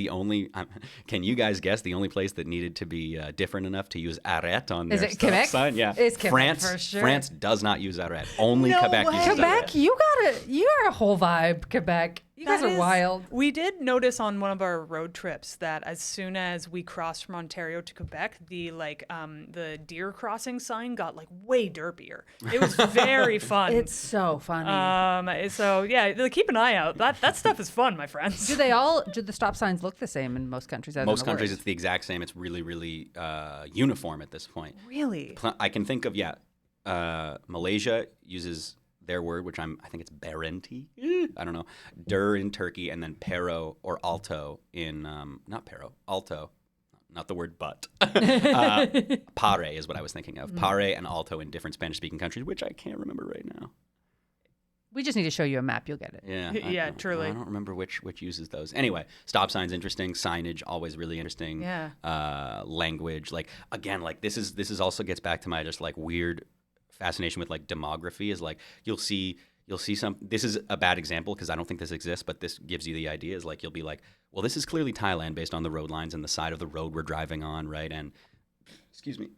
guess the only place that needed to be different enough to use arrête on their Is it stop Quebec? sign? Yeah, It's Quebec France. for sure. France does not use arrête. Only No Quebec way. uses Quebec, arrête. you're a whole vibe, Quebec. You guys are wild. We did notice on one of our road trips that as soon as we crossed from Ontario to Quebec, the deer crossing sign got like way derpier. It was very fun. It's so funny. So yeah, keep an eye out. That stuff is fun, my friends. do the stop signs look the same in most countries? other than Most the countries, words? it's the exact same. It's really, really uniform at this point. Really? I can think of Malaysia uses their word, which I think it's Berenti. I don't know. Dur in Turkey, and then pero or alto in not pero, alto. Not the word but. Pare is what I was thinking of. Pare and alto in different Spanish-speaking countries, which I can't remember right now. We just need to show you a map. You'll get it. Yeah. Yeah, truly. I don't remember which uses those. Anyway, stop signs interesting. Signage always really interesting. Yeah. Language, like again, like this is also gets back to my just like weird fascination with like demography. Is like you'll see some. This is a bad example because I don't think this exists, but this gives you the idea. Is like you'll be like, well, this is clearly Thailand based on the road lines and the side of the road we're driving on, right? And excuse me.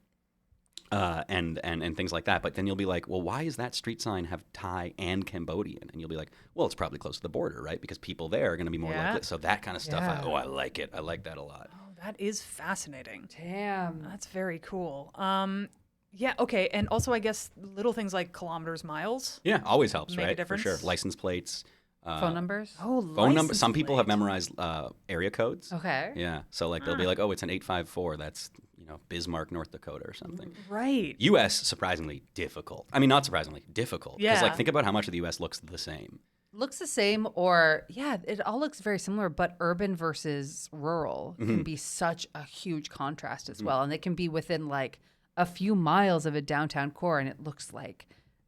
And things like that. But then you'll be like, well, why does that street sign have Thai and Cambodian? And you'll be like, well, it's probably close to the border, right? Because people there are going to be more likely. So that kind of stuff, Yeah. I like it. I like that a lot. Oh, that is fascinating. Damn. That's very cool. Yeah, okay. And also, I guess little things like kilometers, miles. Yeah, always helps, Make a right? For difference. sure. License plates. Phone numbers? Oh, Phone number. Some people have memorized area codes. Okay. Yeah. So like they'll be like, oh, it's an 854. That's Bismarck, North Dakota, or something. Right. U.S. surprisingly difficult. I mean, not surprisingly difficult. Because Yeah. like think about how much of the U.S. looks the same. Looks the same, or it all looks very similar, but urban versus rural can be such a huge contrast as well. And they can be within like a few miles of a downtown core, and it looks like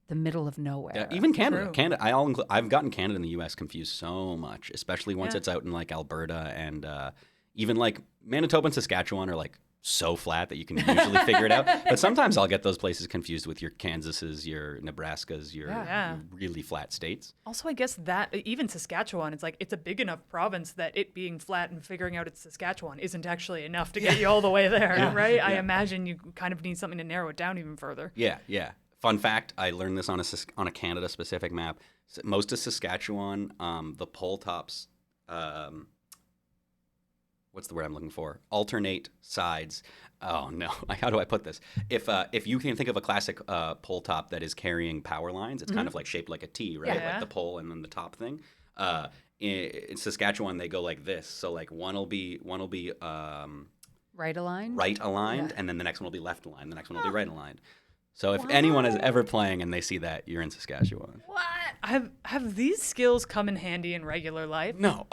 the middle of nowhere. Yeah, even Canada. True. Canada. I've gotten Canada and the U.S. confused so much, especially once it's out in like Alberta and even like Manitoba and Saskatchewan are like so flat that you can usually figure it out. But sometimes I'll get those places confused with your Kansases, your Nebraskas, your really flat states. Also, I guess that even Saskatchewan, it's like it's a big enough province that it being flat and figuring out it's Saskatchewan isn't actually enough to get you all the way there, right? I imagine you kind of need something to narrow it down even further. Yeah, yeah. Fun fact, I learned this on a Canada-specific map. Most of Saskatchewan, the pole tops, what's the word I'm looking for? Alternate sides. Oh no, how do I put this? If you can think of a classic pole top that is carrying power lines, it's kind of like shaped like a T, right? Yeah. Like the pole and then the top thing. In Saskatchewan, they go like this. So like one will be Right aligned? right aligned, and then the next one will be left aligned. The next one will be right aligned. So if anyone is ever playing and they see that, you're in Saskatchewan. What? Have these skills come in handy in regular life? No.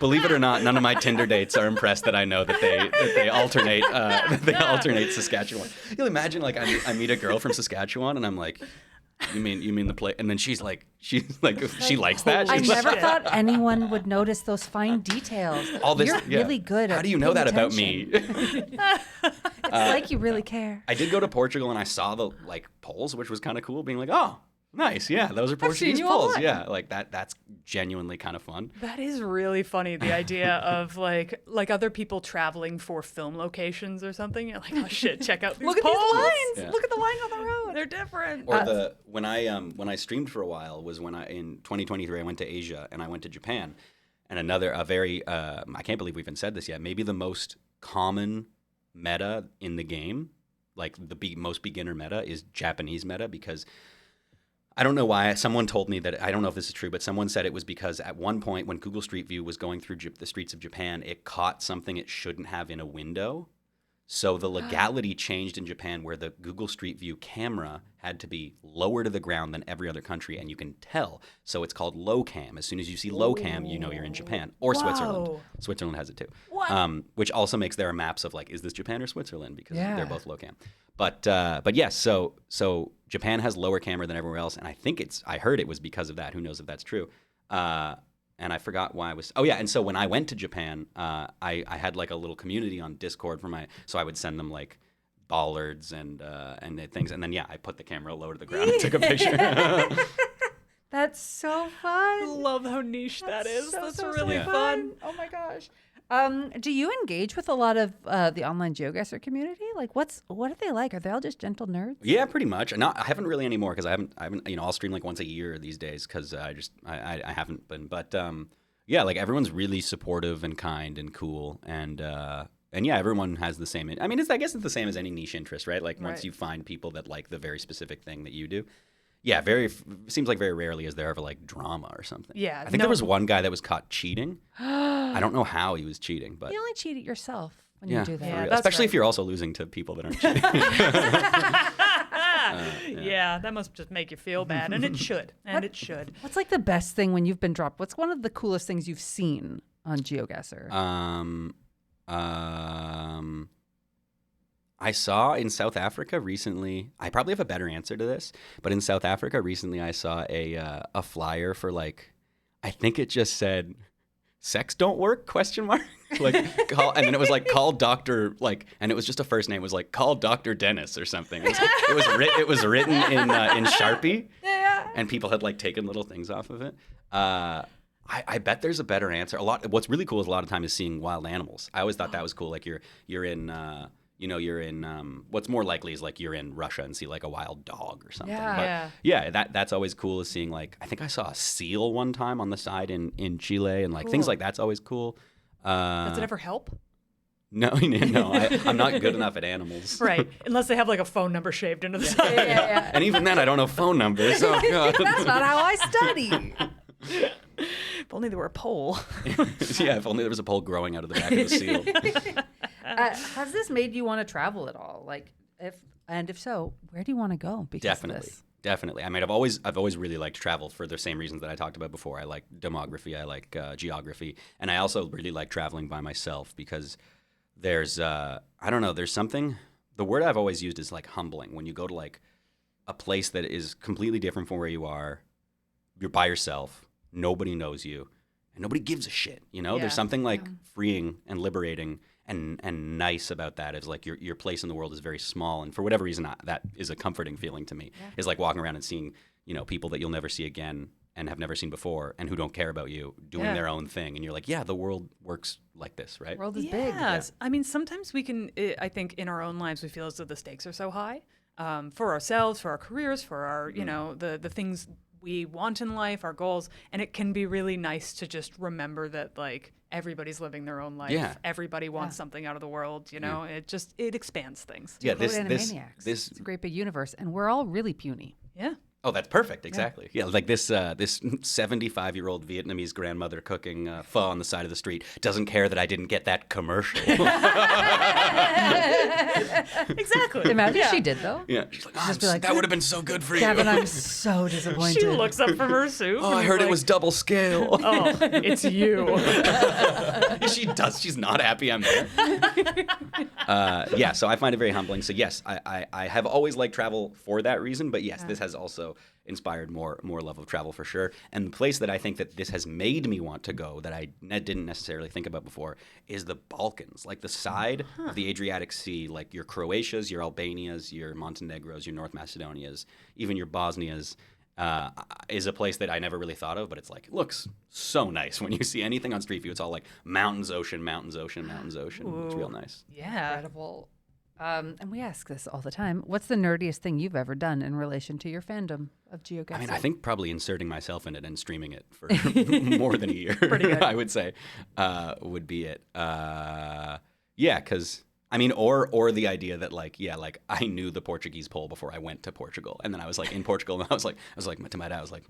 Believe it or not, none of my Tinder dates are impressed that I know that they alternate Saskatchewan. You'll imagine like I meet a girl from Saskatchewan and I'm like, you mean the play? And then she likes that. I She's never like, thought anyone would notice those fine details. all this. You're really good at How do you know that paying about attention. me? It's like you really care. I did go to Portugal and I saw the like poles, which was kind of cool. Being like, oh, nice, yeah, those are Portuguese you poles, online. yeah, like that's genuinely kind of fun. That is really funny. The idea of like other people traveling for film locations or something. You're like, oh shit, check out these Look at poles. these lines. Yeah. Look at the lines on the road. They're different. Or when I streamed for a while was when in 2023 I went to Asia and I went to Japan, and a very I can't believe we haven't said this yet. Maybe the most common meta in the game, like the most beginner meta, is Japanese meta, because I don't know why. Someone told me that, I don't know if this is true, but someone said it was because at one point when Google Street View was going through the streets of Japan, it caught something it shouldn't have in a window. So the legality changed in Japan where the Google Street View camera had to be lower to the ground than every other country, and you can tell. So it's called low cam. As soon as you see low cam, you know you're in Japan or Switzerland. Switzerland has it too. Which also makes there are maps of like, is this Japan or Switzerland? Because they're both low cam. But yes, so Japan has lower camera than everywhere else, and I heard it was because of that. Who knows if that's true? And I forgot why I was. Oh yeah, and so when I went to Japan, I had like a little community on Discord so I would send them like bollards and things, and then I put the camera low to the ground and took a picture. That's so fun. I love how niche that is. That's really Yeah. fun. Oh my gosh. Do you engage with a lot of the online Geoguessr community? Like, what are they like? Are they all just gentle nerds? Yeah, pretty much. I haven't really anymore because I haven't. I'll stream like once a year these days because I haven't been. But yeah, like everyone's really supportive and kind and cool, and yeah, everyone has the same. I mean, I guess it's the same as any niche interest, right? Like once you find people that like the very specific thing that you do. Yeah, seems like very rarely is there ever like drama or something. Yeah, I think there was one guy that was caught cheating. I don't know how he was cheating, but You only cheat at yourself when yeah, you do that. Yeah, for real. that's Especially right. if you're also losing to people that aren't cheating. Yeah, that must just make you feel bad, and it should. It should. What's like the best thing when you've been dropped? What's one of the coolest things you've seen on Geoguessr? I saw in South Africa recently. I probably have a better answer to this, but in South Africa recently, I saw a flyer for like, I think it just said, "Sex don't work?" ? Like, call, and then it was like, call Doctor, like, and it was just a first name. It was like, call Dr. Dennis or something. It was written in Sharpie, and people had like taken little things off of it. I bet there's a better answer. What's really cool is a lot of time is seeing wild animals. I always thought that was cool. Like you're in. What's more likely is like you're in Russia and see like a wild dog or something. That's always cool, is seeing like, I think I saw a seal one time on the side in Chile, and like things like that's always cool. Does it ever help? No, I'm not good enough at animals. Right, unless they have like a phone number shaved into the side. And even then, I don't know phone numbers. Oh God. That's not how I study. If only there were a pole. Yeah, if only there was a pole growing out of the back of the seal. Has this made you want to travel at all? Like, if so, where do you want to go? Because of this? Definitely. I mean, I've always really liked travel for the same reasons that I talked about before. I like demography, I like geography, and I also really like traveling by myself because there's I don't know, there's something. The word I've always used is like humbling. When you go to like a place that is completely different from where you are, you're by yourself, nobody knows you, and nobody gives a shit. There's something like freeing and liberating and nice about that. Is like your place in the world is very small, and for whatever reason that is a comforting feeling to me. Is like walking around and seeing people that you'll never see again and have never seen before and who don't care about you doing their own thing, and you're like, the world works like this, right? The world is big. Yes. I mean, sometimes we can, I think in our own lives we feel as though the stakes are so high for ourselves, for our careers, for our the things we want in life, our goals, and it can be really nice to just remember that like everybody's living their own life. Yeah. Everybody wants something out of the world. It expands things. Yeah, Animaniacs. It's a great big universe, and we're all really puny. Yeah. Oh, that's perfect. Exactly. Yeah, like this 75-year-old Vietnamese grandmother cooking pho on the side of the street doesn't care that I didn't get that commercial. Exactly. Imagine she did, though. Yeah. She's like, Just be like, that would have been so good for you. Gavin, I'm so disappointed. She looks up from her soup. Oh, I heard it was double scale. Oh, it's you. She does. She's not happy I'm there. Yeah, so I find it very humbling. So yes, I have always liked travel for that reason, but yes, this has also inspired more love of travel for sure. And the place that I think that this has made me want to go that I didn't necessarily think about before is the Balkans, like the side of the Adriatic Sea, like your Croatias, your Albanias, your Montenegros, your North Macedonias, even your Bosnias. Is a place that I never really thought of, but it's like, it looks so nice when you see anything on Street View. It's all like mountains, ocean, mountains, ocean, mountains, ocean. Ooh. It's real nice. Yeah. Incredible. And we ask this all the time. What's the nerdiest thing you've ever done in relation to your fandom of Geoguessr? I mean, I think probably inserting myself in it and streaming it for more than a year, Pretty good. I would say, would be it. Yeah, because... I mean, or the idea that like I knew the Portuguese pole before I went to Portugal, and then I was like in Portugal, and I was like to my dad, I was like,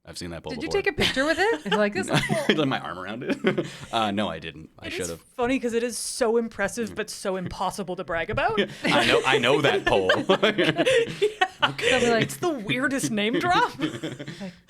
I've seen that pole Did before. you take a picture with it? You're like, this is cool. Like my arm around it? No, I didn't. I should have. Funny because it is so impressive, but so impossible to brag about. I know that pole. They'll be like, It's the weirdest name drop.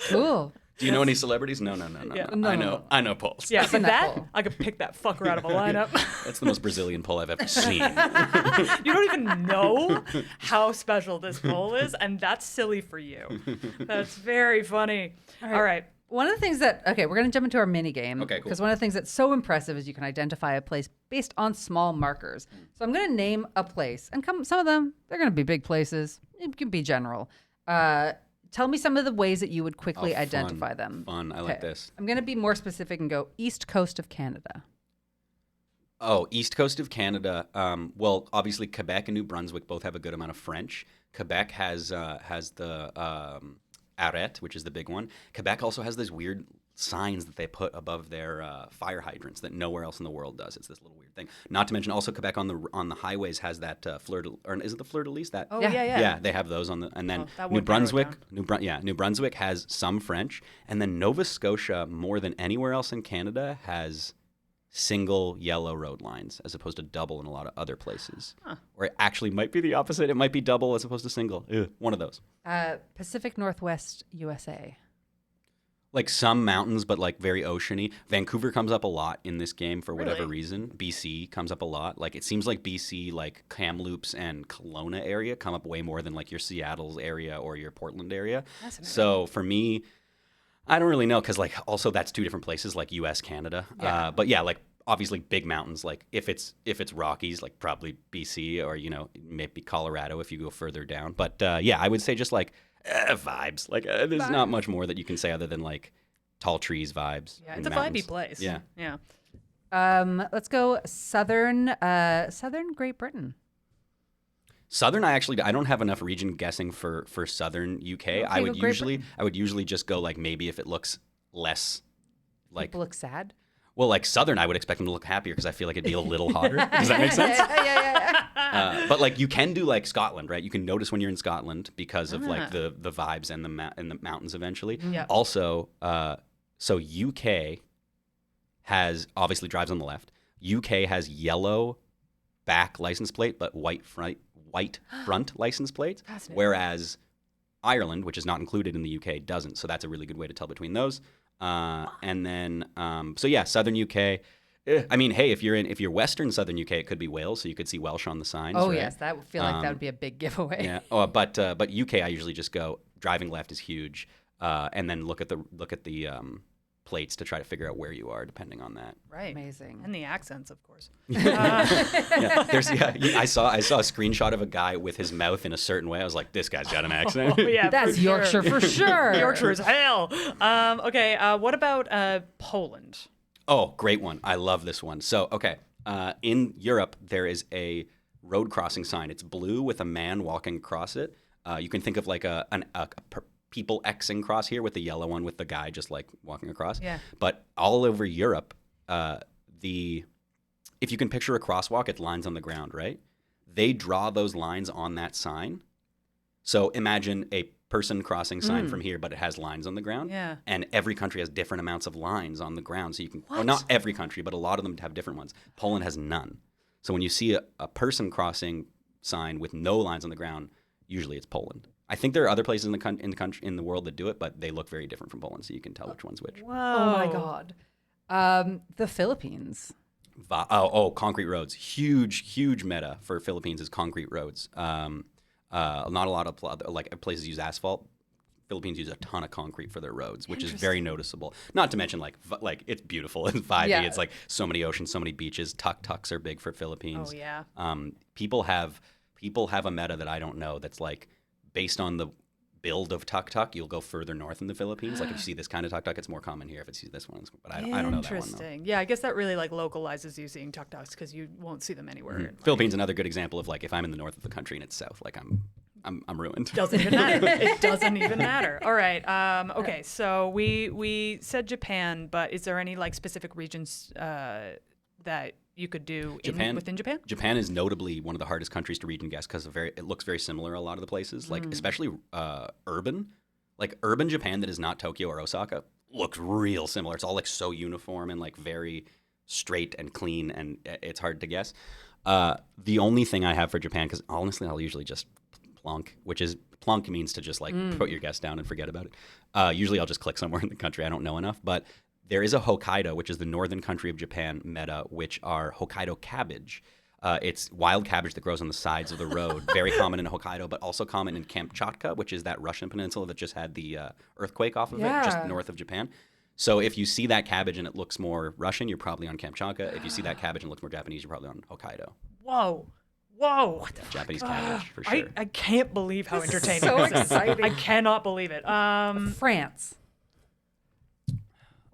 cool. Do you know any celebrities? No. Yeah. I know poles. Yeah, but that that pole. I could pick that fucker out of a lineup. That's the most Brazilian pole I've ever seen. You don't even know how special this pole is, and that's silly for you. That's very funny. All right. One of the things that, we're going to jump into our mini game. Okay, cool. Because one of the things that's so impressive is you can identify a place based on small markers. So I'm going to name a place, and some of them, they're going to be big places. It can be general. Tell me some of the ways that you would quickly identify them. Fun. I like this. I'm going to be more specific and go East Coast of Canada. Oh, East Coast of Canada. Well, obviously Quebec and New Brunswick both have a good amount of French. Quebec has the arrête, which is the big one. Quebec also has these weird signs that they put above their fire hydrants that nowhere else in the world does. It's this little weird thing. Not to mention, also Quebec on the highways has that or is it the fleur de lis? That Yeah. They have those on the, and then that New would narrow it Brunswick. down. New Brunswick has some French, and then Nova Scotia, more than anywhere else in Canada, has single yellow road lines as opposed to double in a lot of other places. Or it actually might be the opposite. It might be double as opposed to single. One of those. Pacific Northwest, USA. Like some mountains, but like very oceany. Vancouver comes up a lot in this game for whatever Really? reason. BC comes up a lot. Like it seems like BC, like Kamloops and Kelowna area come up way more than like your Seattle's area or your Portland area. So for me, I don't really know because like also that's two different places, like U.S. Canada. Yeah. But yeah, like obviously big mountains. Like if it's Rockies, like probably BC or maybe Colorado if you go further down. But yeah, I would say just like vibes. Like there's not much more that you can say other than like tall trees vibes. Yeah, and it's a mountains. vibey place. Yeah. Yeah. Let's go Southern Great Britain. Southern, I don't have enough region guessing for Southern UK. I would usually just go like maybe if it looks less like People look sad. well like Southern, I would expect them to look happier because I feel like it'd be a little hotter. Does that make sense? Yeah. But like you can do like Scotland, right? You can notice when you're in Scotland because of like the vibes and the mountains eventually. Yeah. Also, so UK has obviously drives on the left. UK has yellow back license plate but white front license plates, whereas Ireland, which is not included in the UK, doesn't. So that's a really good way to tell between those. And then so yeah, Southern UK. I mean, hey, if you're Western Southern UK, it could be Wales, so you could see Welsh on the signs. Oh right? yes, that would feel like that would be a big giveaway. Yeah. Oh, but UK, I usually just go driving left is huge, and then look at the plates to try to figure out where you are, depending on that. Right. Amazing. And the accents, of course. Yeah, I saw a screenshot of a guy with his mouth in a certain way. I was like, this guy's got an accent. Oh, yeah, That's for Yorkshire sure. for sure. Yorkshire is hell. Okay. What about Poland? Oh, great one. I love this one. So, okay. In Europe, there is a road crossing sign. It's blue with a man walking across it. You can think of like a people Xing cross here with the yellow one with the guy just like walking across. Yeah. But all over Europe, if you can picture a crosswalk, it's lines on the ground, right? They draw those lines on that sign So imagine a person crossing sign from here, but it has lines on the ground. Yeah. And every country has different amounts of lines on the ground. So you can, well, not every country, but a lot of them have different ones. Poland has none. So when you see a person crossing sign with no lines on the ground, usually it's Poland. I think there are other places in the world that do it, but they look very different from Poland, so you can tell which one's which. Whoa. Oh my God. The Philippines. Concrete roads. Huge meta for Philippines is concrete roads. Not a lot of places use asphalt. Philippines use a ton of concrete for their roads, which is very noticeable. Not to mention like it's beautiful. It's vibey. Yeah. It's like so many oceans, so many beaches. Tuk-tuks are big for Philippines. Oh yeah. People have a meta that I don't know that's like based on the build of tuk-tuk, you'll go further north in the Philippines. Like if you see this kind of tuk-tuk, it's more common here. If it's this one, but I don't know that one though. Interesting. Yeah, I guess that really like localizes you seeing tuk-tuks because you won't see them anywhere. Mm-hmm. Philippines another good example of like if I'm in the north of the country and it's south, like I'm ruined. Doesn't even matter. It doesn't even matter. All right. Okay. So we said Japan, but is there any like specific regions that you could do within Japan? Japan is notably one of the hardest countries to region guess because it looks very similar a lot of the places, like especially urban. Like urban Japan that is not Tokyo or Osaka looks real similar. It's all like so uniform and like very straight and clean, and it's hard to guess. The only thing I have for Japan, because honestly I'll usually just Plonk, Plonk means to just like put your guess down and forget about it. Usually I'll just click somewhere in the country I don't know enough, but there is a Hokkaido, which is the northern country of Japan meta, which are Hokkaido cabbage. It's wild cabbage that grows on the sides of the road, very common in Hokkaido, but also common in Kamchatka, which is that Russian peninsula that just had the earthquake off of it, just north of Japan. So if you see that cabbage and it looks more Russian, you're probably on Kamchatka. If you see that cabbage and it looks more Japanese, you're probably on Hokkaido. Whoa. Japanese cabbage, for sure. I can't believe how entertaining So this is. exciting. I cannot believe it. France.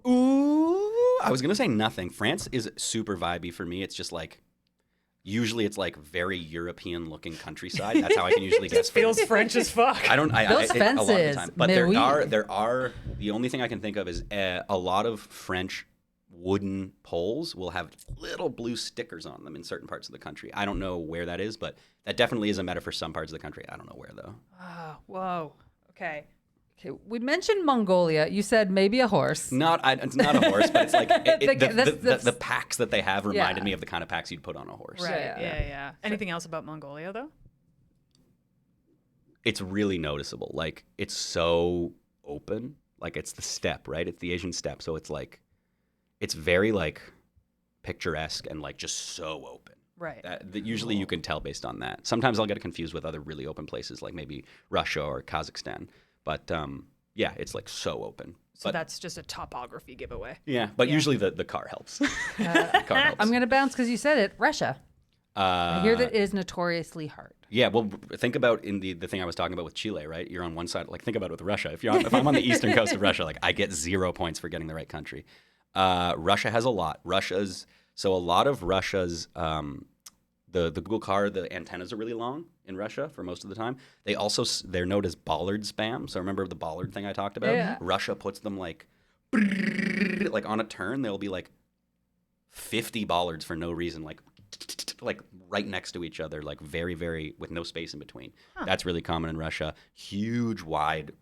Ooh, I was going to say nothing. France is super vibey for me. It's just like, usually it's like very European looking countryside. That's how I can usually guess. Feels French as fuck. Those fences, a lot of the time. But mais there are, the only thing I can think of is a lot of French wooden poles will have little blue stickers on them in certain parts of the country. I don't know where that is, but that definitely is a meta for some parts of the country. I don't know where though. Whoa. Okay. Okay, we mentioned Mongolia. You said maybe a horse. It's not a horse, but it's like the packs that they have reminded me of the kind of packs you'd put on a horse. Right. Yeah. Anything else about Mongolia though? It's really noticeable. Like it's so open. Like it's the steppe, right? It's the Asian steppe. So it's like, it's very like picturesque and like just so open. Right. That usually you can tell based on that. Sometimes I'll get it confused with other really open places like maybe Russia or Kazakhstan. But yeah, it's like so open. So that's just a topography giveaway. Yeah, but usually the car helps. Car helps. I'm going to bounce because you said it. Russia. I hear that it is notoriously hard. Yeah, well, think about in the thing I was talking about with Chile, right? You're on one side. Like think about it with Russia. If I'm on the eastern coast of Russia, like I get 0 points for getting the right country. Russia has a lot. A lot of Russia's the Google car, the antennas are really long in Russia for most of the time. They're known as bollard spam. So remember the bollard thing I talked about? Yeah. Russia puts them like on a turn. There'll be like 50 bollards for no reason, like right next to each other, like very, very with no space in between. That's really common in Russia. Huge, wide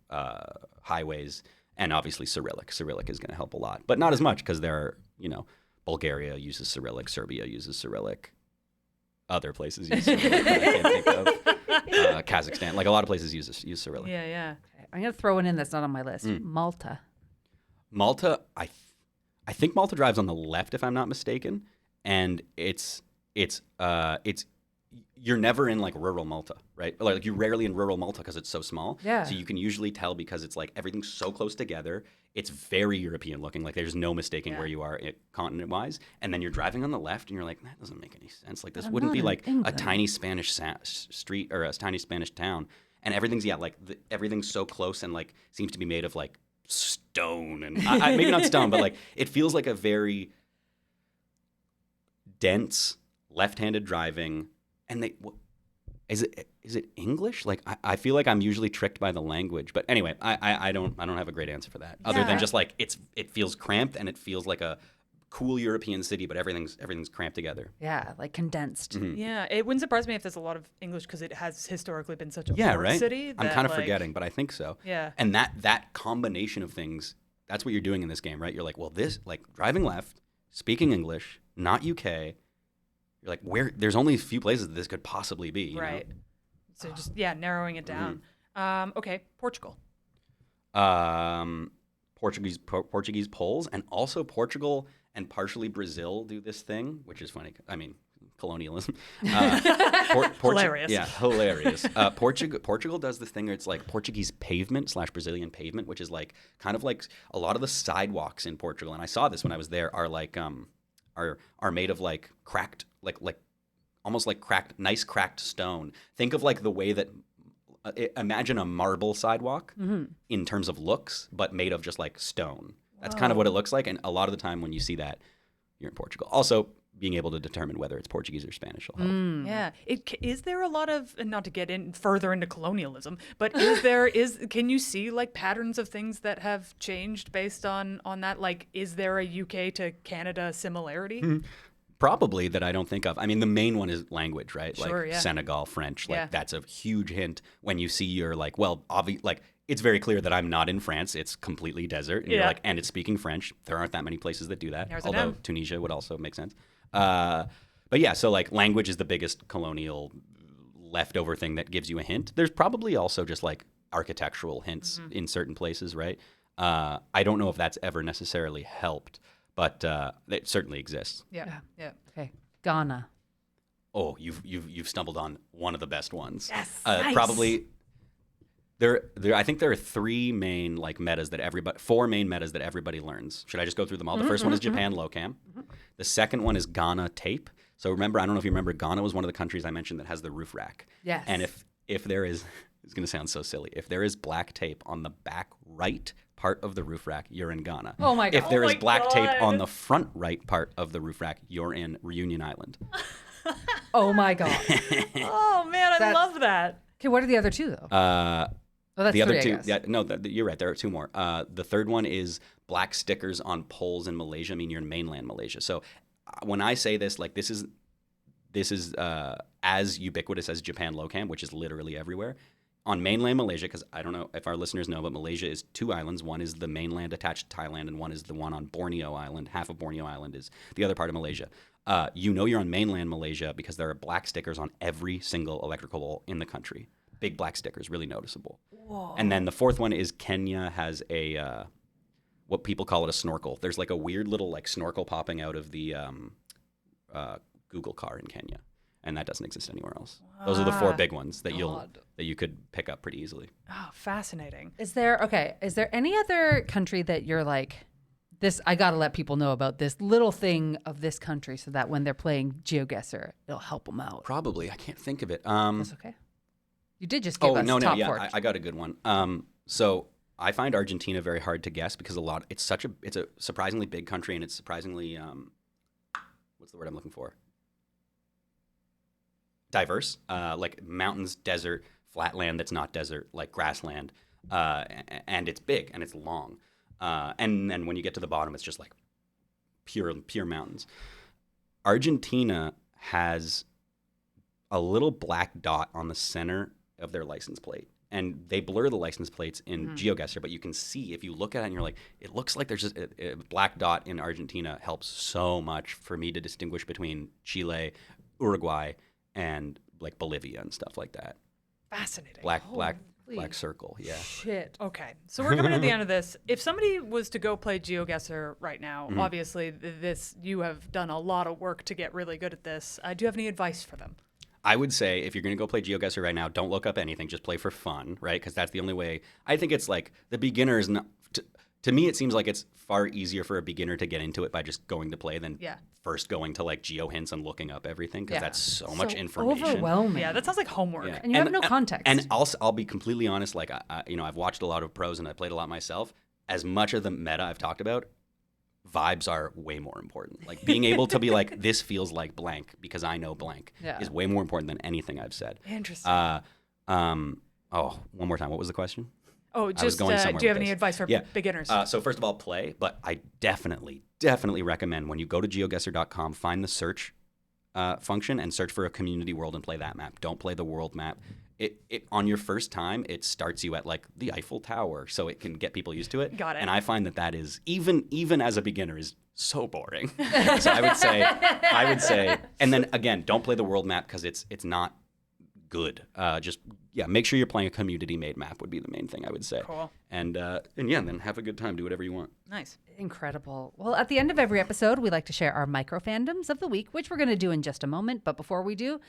highways, and obviously Cyrillic. Cyrillic is going to help a lot, but not as much because there are, Bulgaria uses Cyrillic, Serbia uses Cyrillic. Other places use Cyrillic that I can't think of. Kazakhstan, like a lot of places use Cyrillic. Yeah. Okay, I'm going to throw one in that's not on my list. Malta. Malta, I think Malta drives on the left if I'm not mistaken, and it's you're never in like rural Malta, right? Like you're rarely in rural Malta because it's so small. Yeah. So you can usually tell because it's like everything's so close together. It's very European looking. Like there's no mistaking where you are continent wise. And then you're driving on the left and you're like, that doesn't make any sense. Like this wouldn't be like a tiny Spanish street or a tiny Spanish town. And everything's everything's so close and like seems to be made of like stone and maybe not stone, but like it feels like a very dense left-handed driving. And is it English? Like I feel like I'm usually tricked by the language, but anyway, I don't have a great answer for that other than just like it feels cramped and it feels like a cool European city, but everything's cramped together. Yeah, like condensed. Mm-hmm. Yeah, it wouldn't surprise me if there's a lot of English because it has historically been such a port right? city. I'm that, kind of like, forgetting, but I think so. Yeah. And that combination of things, that's what you're doing in this game, right? You're like, well, this, like, driving left, speaking English, not UK. You're like, there's only a few places that this could possibly be, you right. know? So just narrowing it down. Okay, Portugal. Portuguese Poles, and also Portugal and partially Brazil do this thing, which is funny. I mean, colonialism. Hilarious. Yeah, hilarious. Portugal does this thing where it's like Portuguese pavement / Brazilian pavement, which is like kind of like a lot of the sidewalks in Portugal. And I saw this when I was there. Are like are made of like cracked like almost like nice cracked stone. Think of like the way that. Imagine a marble sidewalk in terms of looks, but made of just like stone. That's kind of what it looks like. And a lot of the time when you see that, you're in Portugal. Also, being able to determine whether it's Portuguese or Spanish will help. Yeah. Is there a lot of, and not to get in further into colonialism, but can you see like patterns of things that have changed based on that? Like, is there a UK to Canada similarity? Probably that I don't think of. I mean, the main one is language, right? Sure, like Senegal, French. Like that's a huge hint when you see you're like, well, like it's very clear that I'm not in France. It's completely desert. And you're like, and it's speaking French. There aren't that many places that do that. Although Tunisia would also make sense. But yeah, so like language is the biggest colonial leftover thing that gives you a hint. There's probably also just like architectural hints in certain places, right? I don't know if that's ever necessarily helped. But it certainly exists. Yeah. Okay, Ghana. Oh, you've stumbled on one of the best ones. Yes, nice. Probably. I think there are four main metas that everybody learns. Should I just go through them all? The first one is Japan Locam. The second one is Ghana tape. So remember, I don't know if you remember, Ghana was one of the countries I mentioned that has the roof rack. Yes. And if there is, it's going to sound so silly, if there is black tape on the back right part of the roof rack, you're in Ghana. Oh my God. If there is black tape on the front right part of the roof rack, you're in Reunion Island. Oh my God. Oh man, I love that. Okay, what are the other two though? That's the other three, two, yeah, no, you're right. There are two more. The third one is black stickers on poles in Malaysia. I mean, you're in mainland Malaysia. So when I say this, like this is as ubiquitous as Japan Locam, which is literally everywhere. On mainland Malaysia, because I don't know if our listeners know, but Malaysia is two islands. One is the mainland attached to Thailand, and one is the one on Borneo Island. Half of Borneo Island is the other part of Malaysia. You're on mainland Malaysia because there are black stickers on every single electrical pole in the country. Big black stickers, really noticeable. Whoa. And then the fourth one is Kenya has a what people call it a snorkel. There's like a weird little like snorkel popping out of the Google car in Kenya. And that doesn't exist anywhere else. Those are the four big ones that you could pick up pretty easily. Oh, fascinating. Is there any other country that you're like, this, I got to let people know about this little thing of this country so that when they're playing Geoguessr, it'll help them out? Probably. I can't think of it. That's okay. You did just give us top four. I got a good one. So I find Argentina very hard to guess because it's a surprisingly big country and it's surprisingly, what's the word I'm looking for? Diverse, like mountains, desert, flat land that's not desert, like grassland, and it's big and it's long, and then when you get to the bottom, it's just like pure mountains. Argentina has a little black dot on the center of their license plate, and they blur the license plates in Geoguessr, but you can see if you look at it and you're like, it looks like there's just a black dot in Argentina. Helps so much for me to distinguish between Chile, Uruguay, and like Bolivia and stuff like that. Fascinating. Black circle. Yeah. Shit. Okay. So we're coming to the end of this. If somebody was to go play Geoguessr right now, obviously you have done a lot of work to get really good at this. Do you have any advice for them? I would say if you're going to go play Geoguessr right now, don't look up anything. Just play for fun, right? Because that's the only way. I think it's like the beginner is not. To me, it seems like it's far easier for a beginner to get into it by just going to play than first going to like geo hints and looking up everything because that's so much information. Overwhelming. Yeah, that sounds like homework. And you have no context. And I'll be completely honest. Like I've watched a lot of pros and I played a lot myself. As much of the meta I've talked about, vibes are way more important. Like being able to be like, this feels like blank because I know blank is way more important than anything I've said. Interesting. One more time. What was the question? Oh, I was going somewhere do you have with any this. advice for beginners? So first of all, play, but I definitely recommend when you go to geoguessr.com, find the search function and search for a community world and play that map. Don't play the world map. It on your first time, it starts you at like the Eiffel Tower, so it can get people used to it. Got it. And I find that is even as a beginner is so boring. So I would say, and then again, don't play the world map because it's not good. Make sure you're playing a community-made map would be the main thing I would say. Cool. And then have a good time. Do whatever you want. Nice. Incredible. Well, at the end of every episode, we like to share our micro fandoms of the week, which we're going to do in just a moment. But before we do,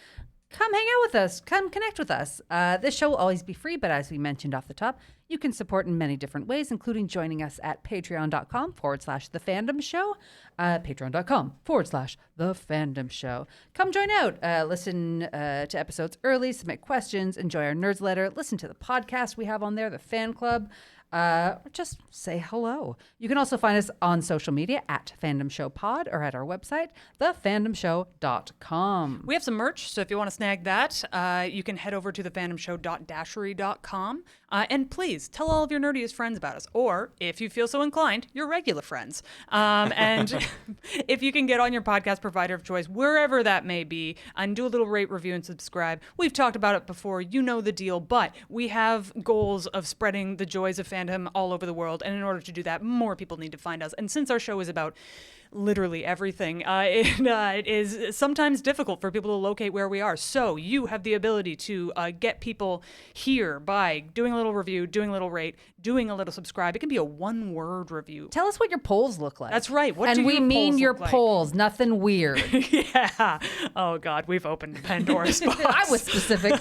come hang out with us. Come connect with us. This show will always be free, but as we mentioned off the top, you can support in many different ways, including joining us at patreon.com/The Fandom Show. Patreon.com/The Fandom Show. Come join out. Listen to episodes early, submit questions, enjoy our Nerds Letter, listen to the podcast we have on there, the fan club. Or just say hello. You can also find us on social media at Fandom Show Pod or at our website, thefandomshow.com. We have some merch, so if you want to snag that, you can head over to thefandomshow.dashery.com. And please tell all of your nerdiest friends about us, or if you feel so inclined, your regular friends. And if you can get on your podcast provider of choice, wherever that may be, and do a little rate, review, and subscribe. We've talked about it before. You know the deal, but we have goals of spreading the joys of fandom all over the world. And in order to do that, more people need to find us. And since our show is about literally everything, it is sometimes difficult for people to locate where we are. So you have the ability to get people here by doing a little review, doing a little rate, doing a little subscribe. It can be a one-word review. Tell us what your polls look like. That's right. What and do we your mean polls your look like? polls, nothing weird. Yeah. Oh, God, we've opened Pandora's box. I was specific.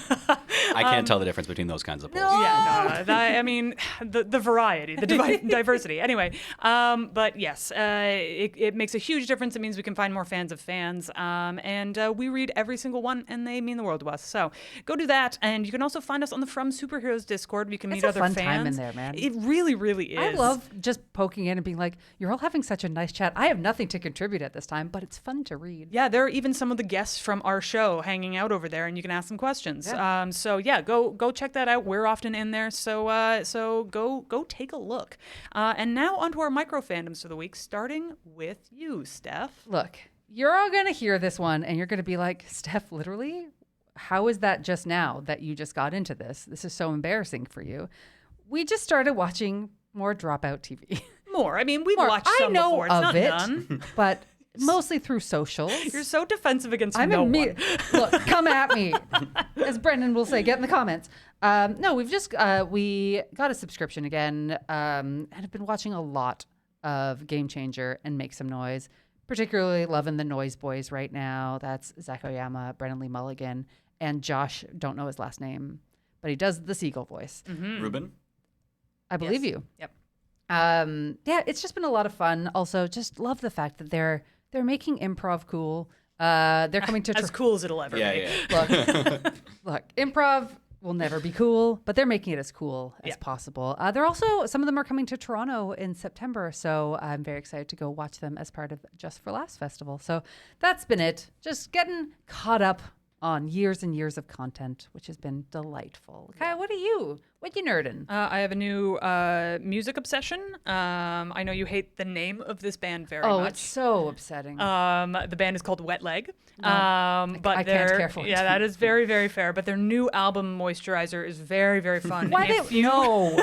I can't tell the difference between those kinds of polls. Yeah, no. I mean, the variety, the diversity. Anyway, but yes, it makes a huge difference. It means we can find more fans of fans, and we read every single one, and they mean the world to us. So go do that, and you can also find us on the From Superheroes Discord. We can meet other fans. It's a fun time in there, man. It really, really is. I love just poking in and being like, you're all having such a nice chat. I have nothing to contribute at this time, but it's fun to read. Yeah, there are even some of the guests from our show hanging out over there, and you can ask them questions. Yeah. So yeah, go check that out. We're often in there, so go take a look. And now onto our micro fandoms for the week, starting with you, Steph. Look, you're all going to hear this one, and you're going to be like, Steph, literally? How is that just now that you just got into this? This is so embarrassing for you. We just started watching more Dropout TV. More. I mean, we've watched some before. It's not done. But mostly through socials. You're so defensive against I'm no one. Look, come at me. As Brendan will say, get in the comments. No, we've just, we got a subscription again and have been watching a lot of Game Changer and Make Some Noise. Particularly loving the Noise Boys right now. That's Zach Oyama, Brendan Lee Mulligan, and Josh, don't know his last name, but he does the seagull voice. Mm-hmm. Ruben? I believe you. Yep. Yeah, it's just been a lot of fun. Also, just love the fact that they're making improv cool. They're coming to as cool as it'll ever be. Yeah. Look, improv will never be cool, but they're making it as cool as possible. They're also, some of them are coming to Toronto in September, so I'm very excited to go watch them as part of Just for Laughs Festival. So that's been it. Just getting caught up on years and years of content, which has been delightful. Kaya, what you nerding? I have a new music obsession. I know you hate the name of this band very much. Oh, it's so upsetting. The band is called Wet Leg. No, but I can't care for it. Yeah, that is very, very fair. But their new album, Moisturizer, is very, very fun. No.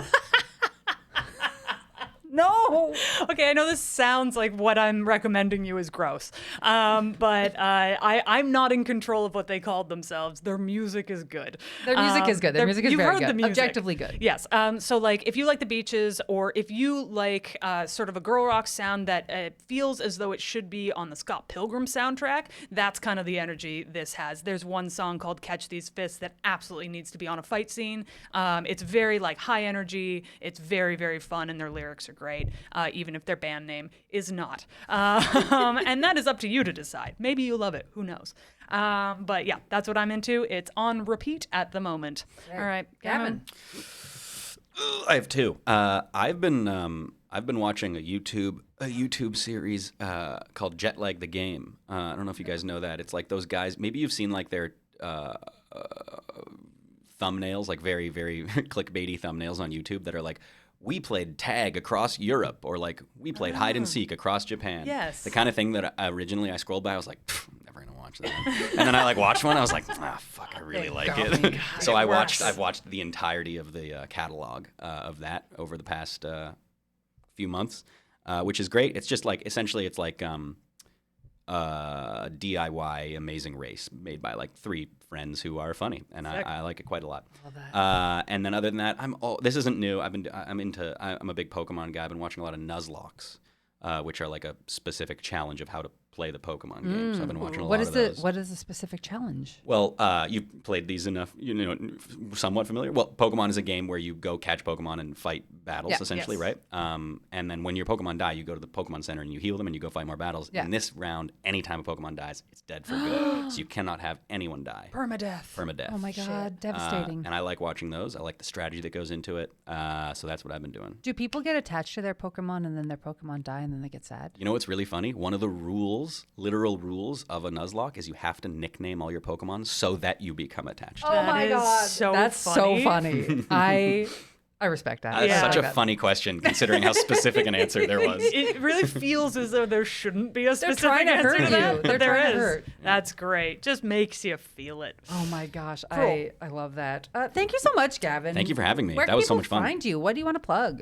No. Okay, I know this sounds like what I'm recommending you is gross, but I'm not in control of what they called themselves. Their music is good. Their music is good. Their music is very good. The music. Objectively good. Yes. So like if you like the Beaches, or if you like sort of a girl rock sound that feels as though it should be on the Scott Pilgrim soundtrack, that's kind of the energy this has. There's one song called Catch These Fists that absolutely needs to be on a fight scene. It's very like high energy. It's very, very fun, and their lyrics are great, even if their band name is not. And that is up to you to decide. Maybe you love it. Who knows? But yeah, that's what I'm into. It's on repeat at the moment. All right, Gavin. I have two. I've been watching a YouTube series called Jetlag the Game. I don't know if you guys know that. It's like those guys. Maybe you've seen like their thumbnails, like very, very clickbaity thumbnails on YouTube that are like, we played tag across Europe, or like we played hide and seek across Japan. Yes. The kind of thing that originally I scrolled by, I was like, I'm never gonna watch that. And then I like watched one, I was like, fuck, I really like it. So I've watched the entirety of the catalog of that over the past few months, which is great. It's just like essentially it's like DIY Amazing Race made by like 3 friends who are funny, and I like it quite a lot. Love that. And then other than that, this isn't new. I'm a big Pokemon guy. I've been watching a lot of Nuzlockes, which are like a specific challenge of how to play the Pokemon game. So I've been watching a lot of those. What is the specific challenge? Well, you've played these enough, somewhat familiar. Well, Pokemon is a game where you go catch Pokemon and fight battles, essentially, right? And then when your Pokemon die, you go to the Pokemon Center and you heal them and you go fight more battles. In this round, anytime a Pokemon dies, it's dead for good. So you cannot have anyone die. Permadeath. Oh my God, devastating. And I like watching those. I like the strategy that goes into it. So that's what I've been doing. Do people get attached to their Pokemon and then their Pokemon die and then they get sad? You know what's really funny? One of the literal rules of a Nuzlocke is you have to nickname all your Pokemon so that you become attached. Oh my God, that's so funny. I respect that. That's such a funny question, considering how specific an answer there was. It really feels as though there shouldn't be a specific trying to answer hurt to that. you. They're There trying to is. hurt. That's great. Just makes you feel it. Oh my gosh, Cool. I love that. Thank you so much, Gavin. Thank you for having me. Where That can was so people much fun. Find you? What do you want to plug?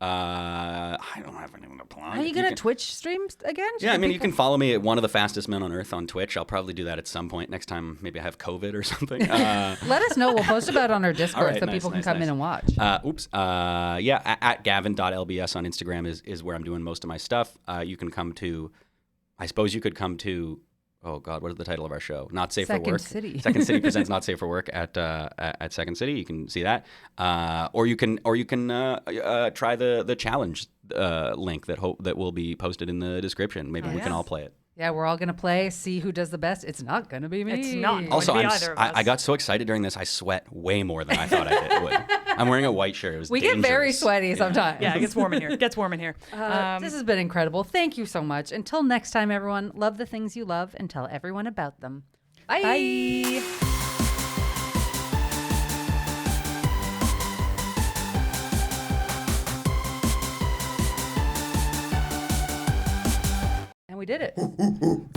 I don't have anyone to plug. Are you gonna Twitch streams again? Yeah, I mean, you can follow me at one of the fastest men on earth on Twitch. I'll probably do that at some point next time. Maybe I have COVID or something. Let us know. We'll post about it on our Discord right, so nice, people can nice, come nice. in and watch. Yeah, at gavin.lbs on Instagram is where I'm doing most of my stuff. You can come to, I suppose you could come to, oh God, what is the title of our show? Not Safe for Work. City. Second City presents Not Safe for Work at Second City. You can see that, or you can try the challenge link that will be posted in the description. Maybe we can all play it. Yeah, we're all gonna play. See who does the best. It's not gonna be me. It's not. Also, Would be either of us. I got so excited during this, I sweat way more than I thought I would. I'm wearing a white shirt. It was We dangerous. get very sweaty sometimes. Yeah, it gets warm in here. This has been incredible. Thank you so much. Until next time, everyone, love the things you love and tell everyone about them. Bye. Bye. And we did it.